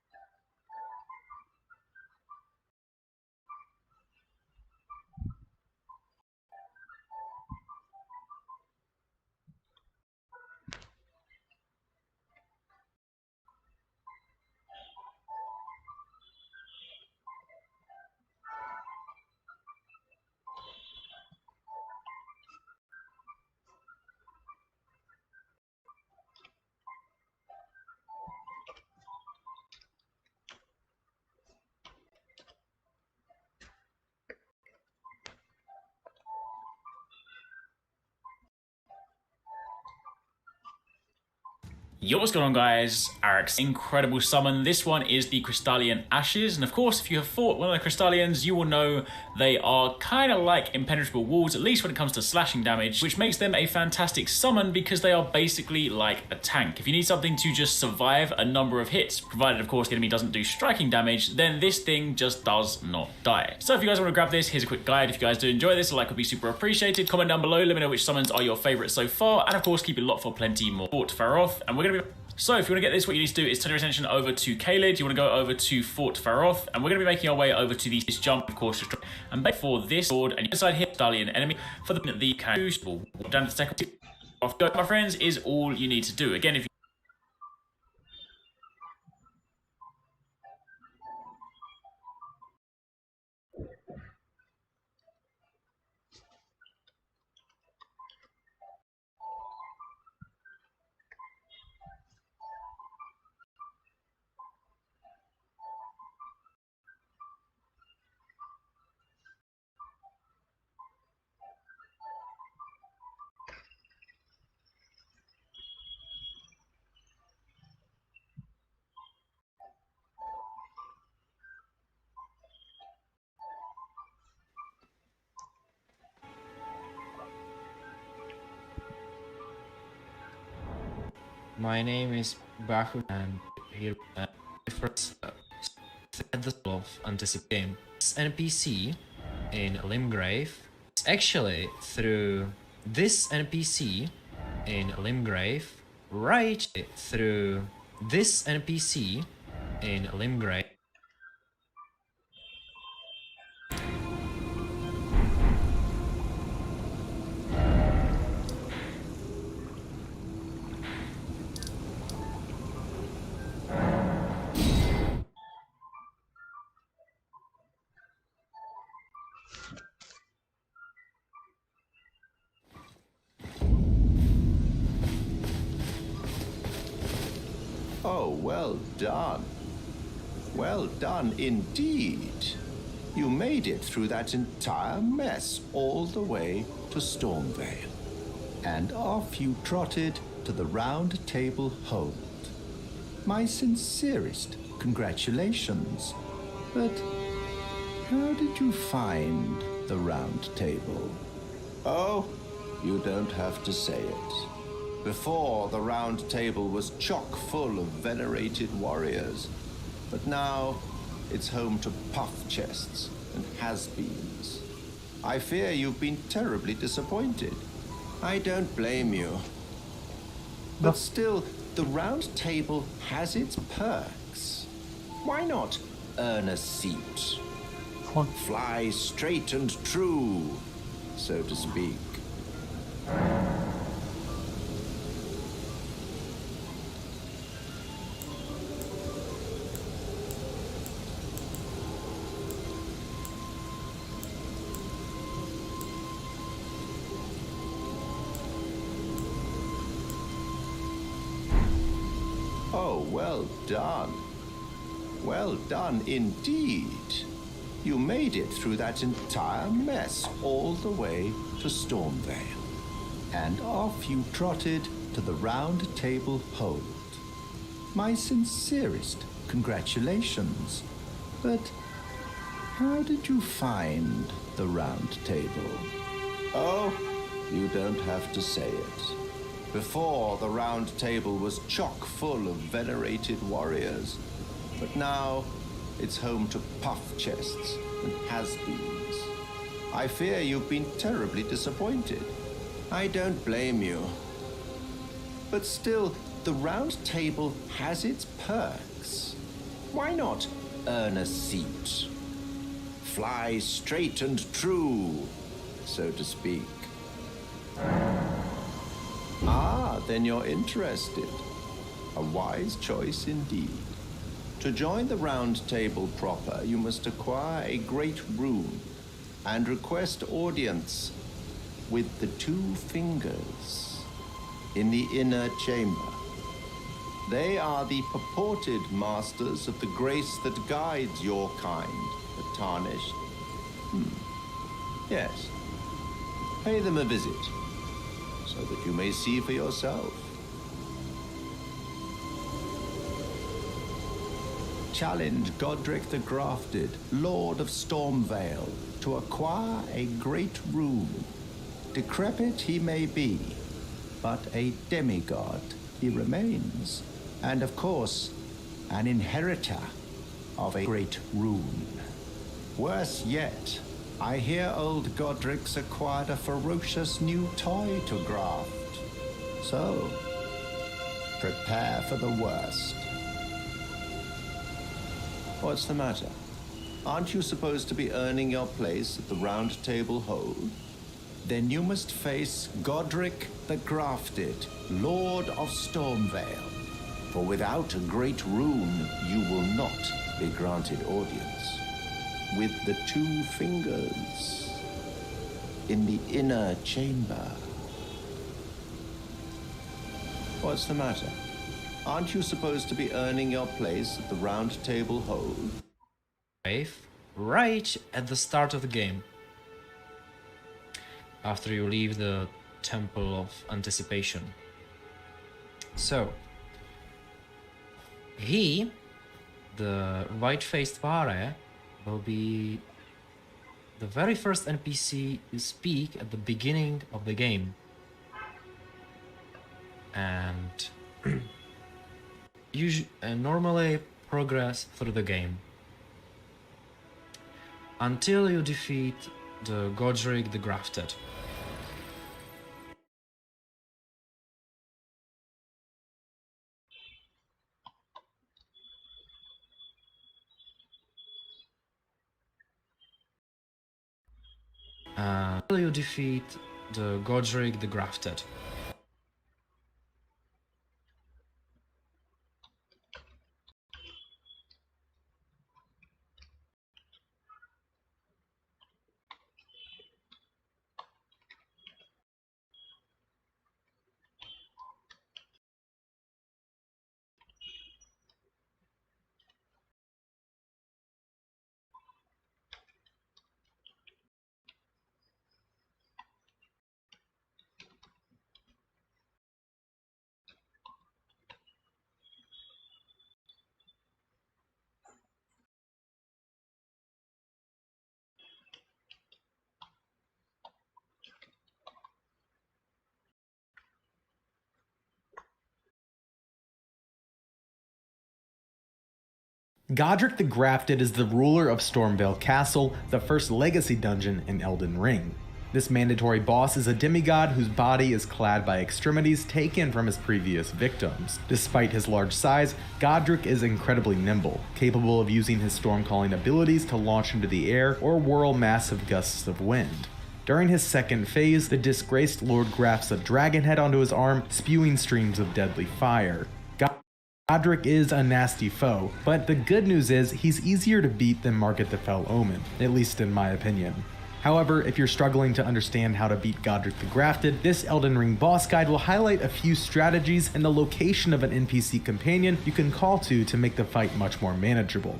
Yo, what's going on, guys? Eric's incredible summon. This one is the Crystallian Ashes, and of course, if you have fought one of the Crystallians, you will know they are kind of like impenetrable walls, at least when it comes to slashing damage, which makes them a fantastic summon because they are basically like a tank. If you need something to just survive a number of hits, provided of course the enemy doesn't do striking damage, then this thing just does not die. So if you guys want to grab this, here's a quick guide. If you guys do enjoy this, a like would be super appreciated. Comment down below, let me know which summons are your favorites so far, and of course keep it locked for plenty more. Fort Faroth, and we're gonna be so if you want to get this, what you need to do is turn your attention over to Caelid. You want to go over to Fort Faroth, and we're going to be making our way over to this jump, of course, and bait for this sword, and inside here, Stallion enemy for the can down to the second. Off go, my friends, is all you need to do. Again, if you My name is Bahu, and here first at the of anticipate this NPC in Limgrave. It's actually through this NPC in Limgrave, right through this NPC in Limgrave. Oh, well done. Well done indeed. You made it through that entire mess all the way to Stormvale. And off you trotted to the Round Table Hold. My sincerest congratulations. But how did you find the Round Table? Oh, you don't have to say it. Before, the Round Table was chock full of venerated warriors, but now it's home to puff chests and has-beens. I fear you've been terribly disappointed. I don't blame you. But still, the Round Table has its perks. Why not earn a seat? Fly straight and true, so to speak. Oh, well done. Well done indeed. You made it through that entire mess all the way to Stormvale. And off you trotted to the Round Table Hold. My sincerest congratulations. But how did you find the Round Table? Oh, you don't have to say it. Before, the Round Table was chock full of venerated warriors, but now it's home to puff chests and has-beens. I fear you've been terribly disappointed. I don't blame you. But still, the Round Table has its perks. Why not earn a seat? Fly straight and true, so to speak. Ah, then you're interested. A wise choice indeed. To join the Round Table proper, you must acquire a great rune and request audience with the 2 fingers in the inner chamber. They are the purported masters of the grace that guides your kind, the Tarnished. Yes. Pay them a visit, so that you may see for yourself. Challenge Godric the Grafted, Lord of Stormvale, to acquire a great rune. Decrepit he may be, but a demigod he remains, and of course, an inheritor of a great rune. Worse yet, I hear old Godric's acquired a ferocious new toy to graft. So, prepare for the worst. What's the matter? Aren't you supposed to be earning your place at the Round Table Hold? Then you must face Godric the Grafted, Lord of Stormvale. For without a great rune, you will not be granted audience. With the 2 fingers in the inner chamber. What's the matter? Aren't you supposed to be earning your place at the Round Table Hold? Right at the start of the game. After you leave the Temple of Anticipation. So, he, the white-faced Vare, will be the very first NPC you speak at the beginning of the game. And normally progress through the game until you defeat the Godric the Grafted. Until you defeat the Godric the Grafted. Godric the Grafted is the ruler of Stormveil Castle, the first legacy dungeon in Elden Ring. This mandatory boss is a demigod whose body is clad by extremities taken from his previous victims. Despite his large size, Godric is incredibly nimble, capable of using his storm-calling abilities to launch into the air or whirl massive gusts of wind. During his second phase, the disgraced Lord grafts a dragon head onto his arm, spewing streams of deadly fire. Godric is a nasty foe, but the good news is he's easier to beat than Margit the Fell Omen, at least in my opinion. However, if you're struggling to understand how to beat Godric the Grafted, this Elden Ring boss guide will highlight a few strategies and the location of an NPC companion you can call to make the fight much more manageable.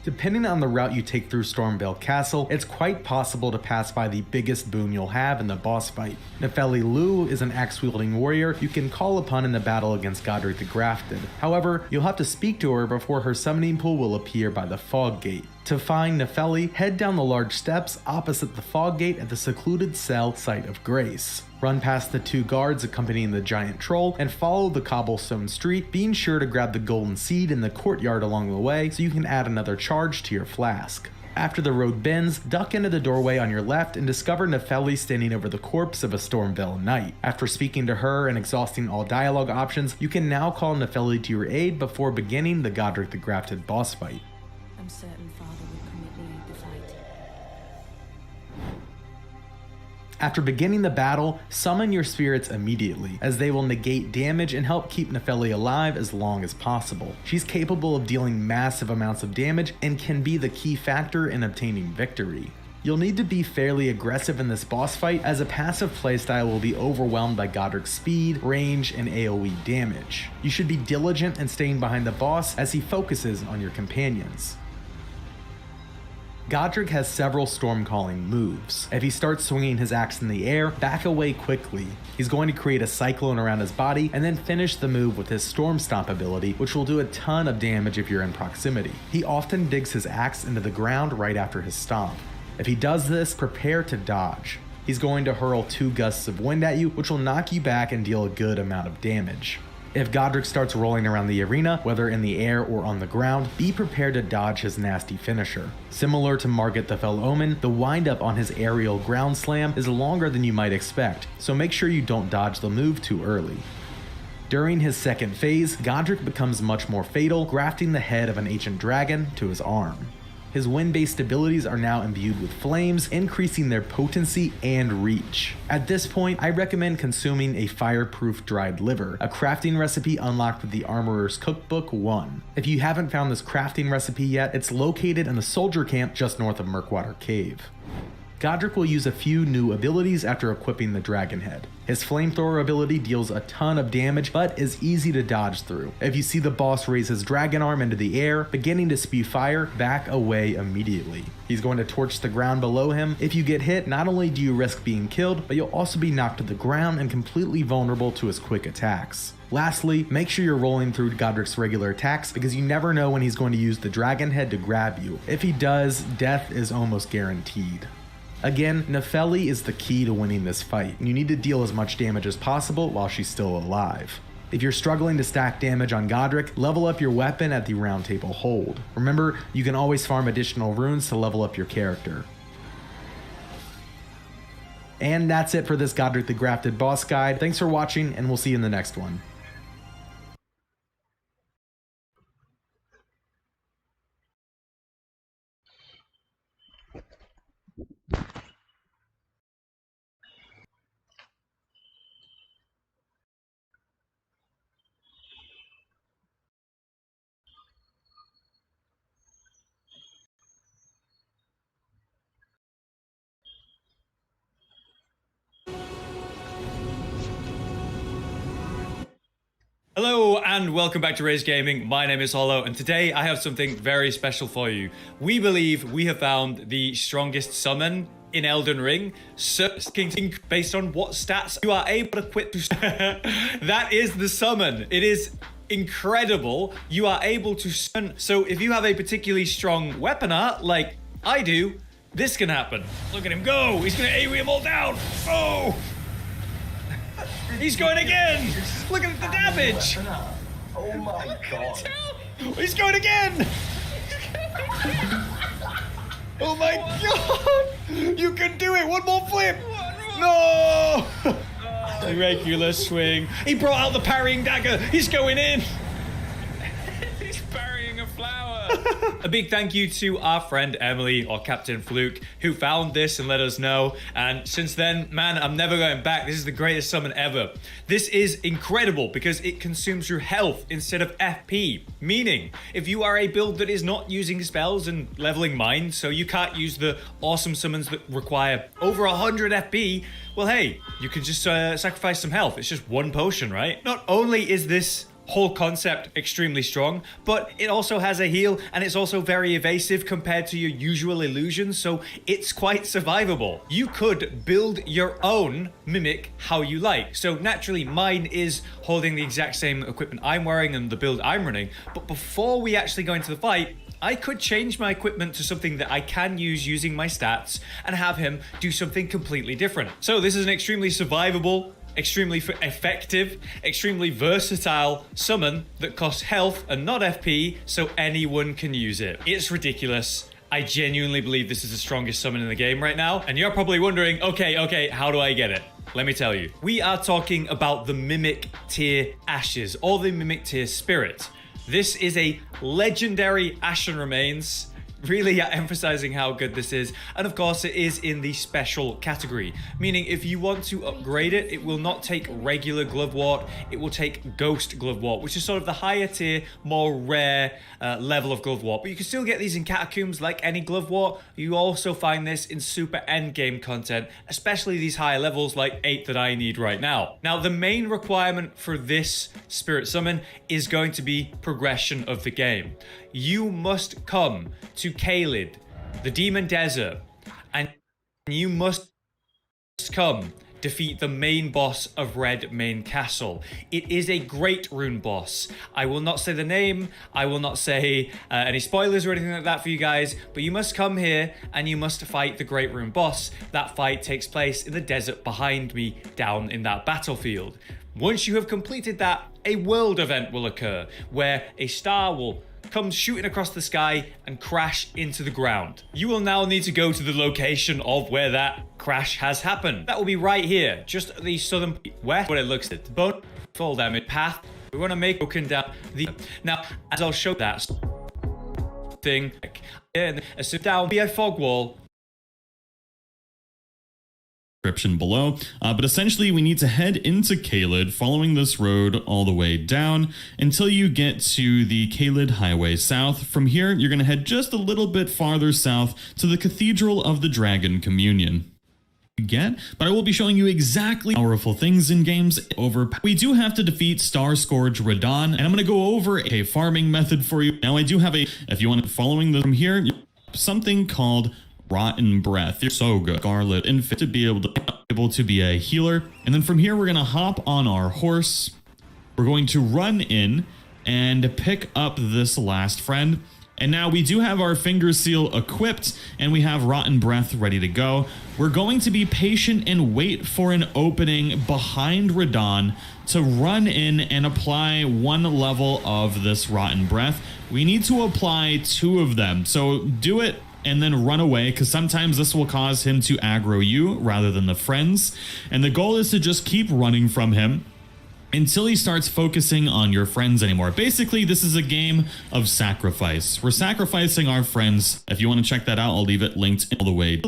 Depending on the route you take through Stormveil Castle, it's quite possible to pass by the biggest boon you'll have in the boss fight. Nefeli Lu is an axe-wielding warrior you can call upon in the battle against Godric the Grafted. However, you'll have to speak to her before her summoning pool will appear by the Fog Gate. To find Nefeli, head down the large steps opposite the Fog Gate at the secluded cell Site of Grace. Run past the two guards accompanying the giant troll and follow the cobblestone street, being sure to grab the golden seed in the courtyard along the way so you can add another charge to your flask. After the road bends, duck into the doorway on your left and discover Nefeli standing over the corpse of a Stormveil knight. After speaking to her and exhausting all dialogue options, you can now call Nefeli to your aid before beginning the Godric the Grafted boss fight. I'm certain Father will permit me to fight. After beginning the battle, summon your spirits immediately, as they will negate damage and help keep Nefeli alive as long as possible. She's capable of dealing massive amounts of damage and can be the key factor in obtaining victory. You'll need to be fairly aggressive in this boss fight, as a passive playstyle will be overwhelmed by Godric's speed, range, and AoE damage. You should be diligent in staying behind the boss as he focuses on your companions. Godric has several storm-calling moves. If he starts swinging his axe in the air, back away quickly. He's going to create a cyclone around his body and then finish the move with his Storm Stomp ability, which will do a ton of damage if you're in proximity. He often digs his axe into the ground right after his stomp. If he does this, prepare to dodge. He's going to hurl 2 gusts of wind at you, which will knock you back and deal a good amount of damage. If Godric starts rolling around the arena, whether in the air or on the ground, be prepared to dodge his nasty finisher. Similar to Margit the Fell Omen, the windup on his aerial ground slam is longer than you might expect, so make sure you don't dodge the move too early. During his second phase, Godric becomes much more fatal, grafting the head of an ancient dragon to his arm. His wind-based abilities are now imbued with flames, increasing their potency and reach. At this point, I recommend consuming a fireproof dried liver, a crafting recipe unlocked with the Armorer's Cookbook 1. If you haven't found this crafting recipe yet, it's located in the soldier camp just north of Murkwater Cave. Godric will use a few new abilities after equipping the Dragon Head. His flamethrower ability deals a ton of damage, but is easy to dodge through. If you see the boss raise his dragon arm into the air, beginning to spew fire, back away immediately. He's going to torch the ground below him. If you get hit, not only do you risk being killed, but you'll also be knocked to the ground and completely vulnerable to his quick attacks. Lastly, make sure you're rolling through Godric's regular attacks, because you never know when he's going to use the Dragon Head to grab you. If he does, death is almost guaranteed. Again, Nefeli is the key to winning this fight, and you need to deal as much damage as possible while she's still alive. If you're struggling to stack damage on Godric, level up your weapon at the Round Table Hold. Remember, you can always farm additional runes to level up your character. And that's it for this Godric the Grafted boss guide. Thanks for watching, and we'll see you in the next one. Hello and welcome back to Raise Gaming. My name is Hollow, and today I have something very special for you. We believe we have found the strongest summon in Elden Ring, based on what stats you are able to quit to. That is the summon. It is incredible. You are able to summon. So if you have a particularly strong weapon art, like I do, this can happen. Look at him go. He's gonna AoE them all down. Oh! He's going again! Look at the damage! Oh my god. He's going again! Oh my god! You can do it! One more flip! No! Irregular swing. He brought out the parrying dagger. He's going in. He's burying a flower. A big thank you to our friend Emily, or Captain Fluke, who found this and let us know. And since then, man, I'm never going back. This is the greatest summon ever. This is incredible because it consumes your health instead of FP. Meaning, if you are a build that is not using spells and leveling mind, so you can't use the awesome summons that require over 100 FP, well, hey, you can just sacrifice some health. It's just one potion, right? Not only is this whole concept extremely strong, but it also has a heal, and it's also very evasive compared to your usual illusions, so it's quite survivable. You could build your own mimic how you like. So naturally mine is holding the exact same equipment I'm wearing and the build I'm running, but before we actually go into the fight, I could change my equipment to something that I can use using my stats and have him do something completely different. So this is an extremely survivable, extremely effective, extremely versatile summon that costs health and not FP, so anyone can use it. It's ridiculous. I genuinely believe this is the strongest summon in the game right now, and you're probably wondering, okay, how do I get it? Let me tell you. We are talking about the Mimic Tier Ashes, or the Mimic Tier Spirit. This is a legendary Ashen Remains, really emphasizing how good this is, and of course it is in the special category, meaning if you want to upgrade it, it will not take regular Glovewort, it will take Ghost Glovewort, which is sort of the higher tier, more rare level of Glovewort, but you can still get these in Catacombs like any Glovewort. You also find this in super endgame content, especially these higher levels like 8 that I need right now. Now the main requirement for this Spirit Summon is going to be progression of the game. You must come to Caelid, the Demon Desert, and you must come defeat the main boss of Red Main Castle. It is a great rune boss. I will not say the name, I will not say any spoilers or anything like that for you guys, but you must come here and you must fight the great rune boss. That fight takes place in the desert behind me down in that battlefield. Once you have completed that, a world event will occur where a star will come shooting across the sky and crash into the ground. You will now need to go to the location of where that crash has happened. That will be right here, just at the southern west, what it looks like. Bone fall damage path. We want to make broken down the. Now, as I'll show that thing, and sit down be a fog wall. Description below, but essentially we need to head into Caelid, following this road all the way down until you get to the Caelid Highway South. From here, you're going to head just a little bit farther south to the Cathedral of the Dragon Communion. But I will be showing you exactly powerful things in games over. We do have to defeat Star Scourge Radahn, and I'm going to go over a farming method for you. Now I do have a, if you want to following the from here, something called Rotten Breath. You're so good. Scarlet Infant to be able to be a healer. And then from here, we're going to hop on our horse. We're going to run in and pick up this last friend. And now we do have our finger seal equipped and we have Rotten Breath ready to go. We're going to be patient and wait for an opening behind Radahn to run in and apply one level of this Rotten Breath. We need to apply 2 of them. So do it and then run away, because sometimes this will cause him to aggro you rather than the friends. And the goal is to just keep running from him until he starts focusing on your friends anymore. Basically, this is a game of sacrifice. We're sacrificing our friends. If you want to check that out, I'll leave it linked all the way.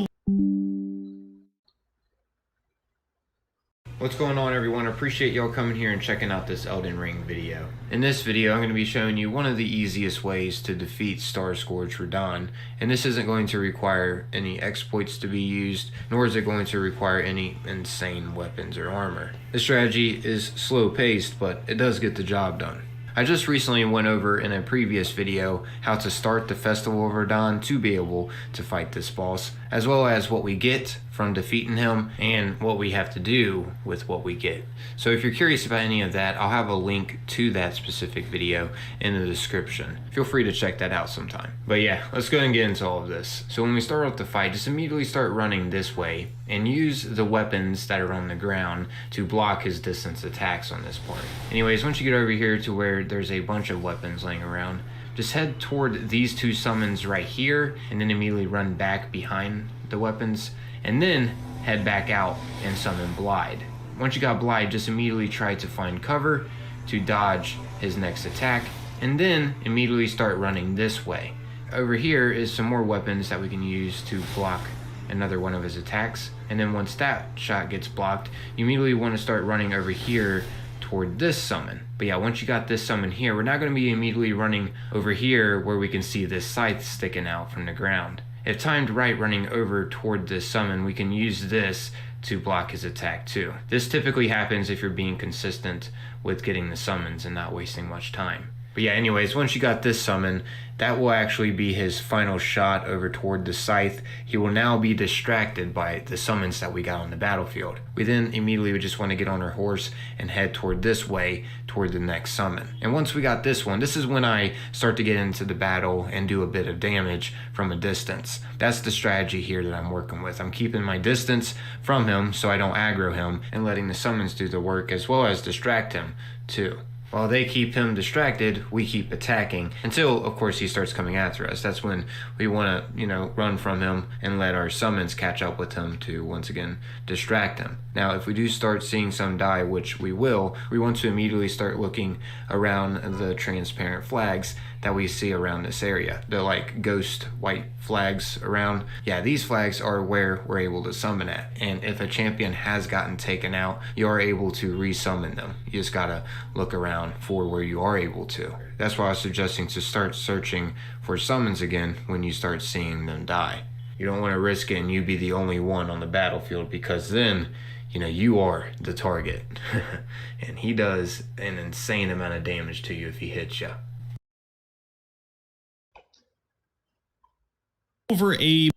What's going on, everyone? I appreciate y'all coming here and checking out this Elden Ring video. In this video, I'm going to be showing you one of the easiest ways to defeat Star Scourge Radahn, and this isn't going to require any exploits to be used, nor is it going to require any insane weapons or armor. The strategy is slow-paced, but it does get the job done. I just recently went over in a previous video how to start the Festival of Verdun to be able to fight this boss, as well as what we get from defeating him and what we have to do with what we get. So if you're curious about any of that, I'll have a link to that specific video in the description. Feel free to check that out sometime. But yeah, let's go ahead and get into all of this. So when we start off the fight, just immediately start running this way and use the weapons that are on the ground to block his distance attacks on this part. Anyways, once you get over here to where there's a bunch of weapons laying around, just head toward these two summons right here and then immediately run back behind the weapons and then head back out and summon Blide. Once you got Blide, just immediately try to find cover to dodge his next attack and then immediately start running this way. Over here is some more weapons that we can use to block another one of his attacks, and then once that shot gets blocked, you immediately want to start running over here toward this summon. But yeah, once you got this summon here, we're not going to be immediately running over here where we can see this scythe sticking out from the ground. If timed right, running over toward this summon, we can use this to block his attack too. This typically happens if you're being consistent with getting the summons and not wasting much time. But yeah, anyways, once you got this summon, that will actually be his final shot over toward the scythe. He will now be distracted by the summons that we got on the battlefield. We then immediately would just want to get on our horse and head toward this way, toward the next summon. And once we got this one, this is when I start to get into the battle and do a bit of damage from a distance. That's the strategy here that I'm working with. I'm keeping my distance from him so I don't aggro him and letting the summons do the work as well as distract him too. While they keep him distracted, we keep attacking until, of course, he starts coming after us. That's when we want to, run from him and let our summons catch up with him to, once again, distract him. Now, if we do start seeing some die, which we will, we want to immediately start looking around the transparent flags that we see around this area. The, ghost white flags around. Yeah, these flags are where we're able to summon at. And if a champion has gotten taken out, you are able to resummon them. You just gotta look around for where you are able to. That's why I was suggesting to start searching for summons again when you start seeing them die. You don't want to risk it and you be the only one on the battlefield, because then, you are the target. And he does an insane amount of damage to you if he hits you. Over a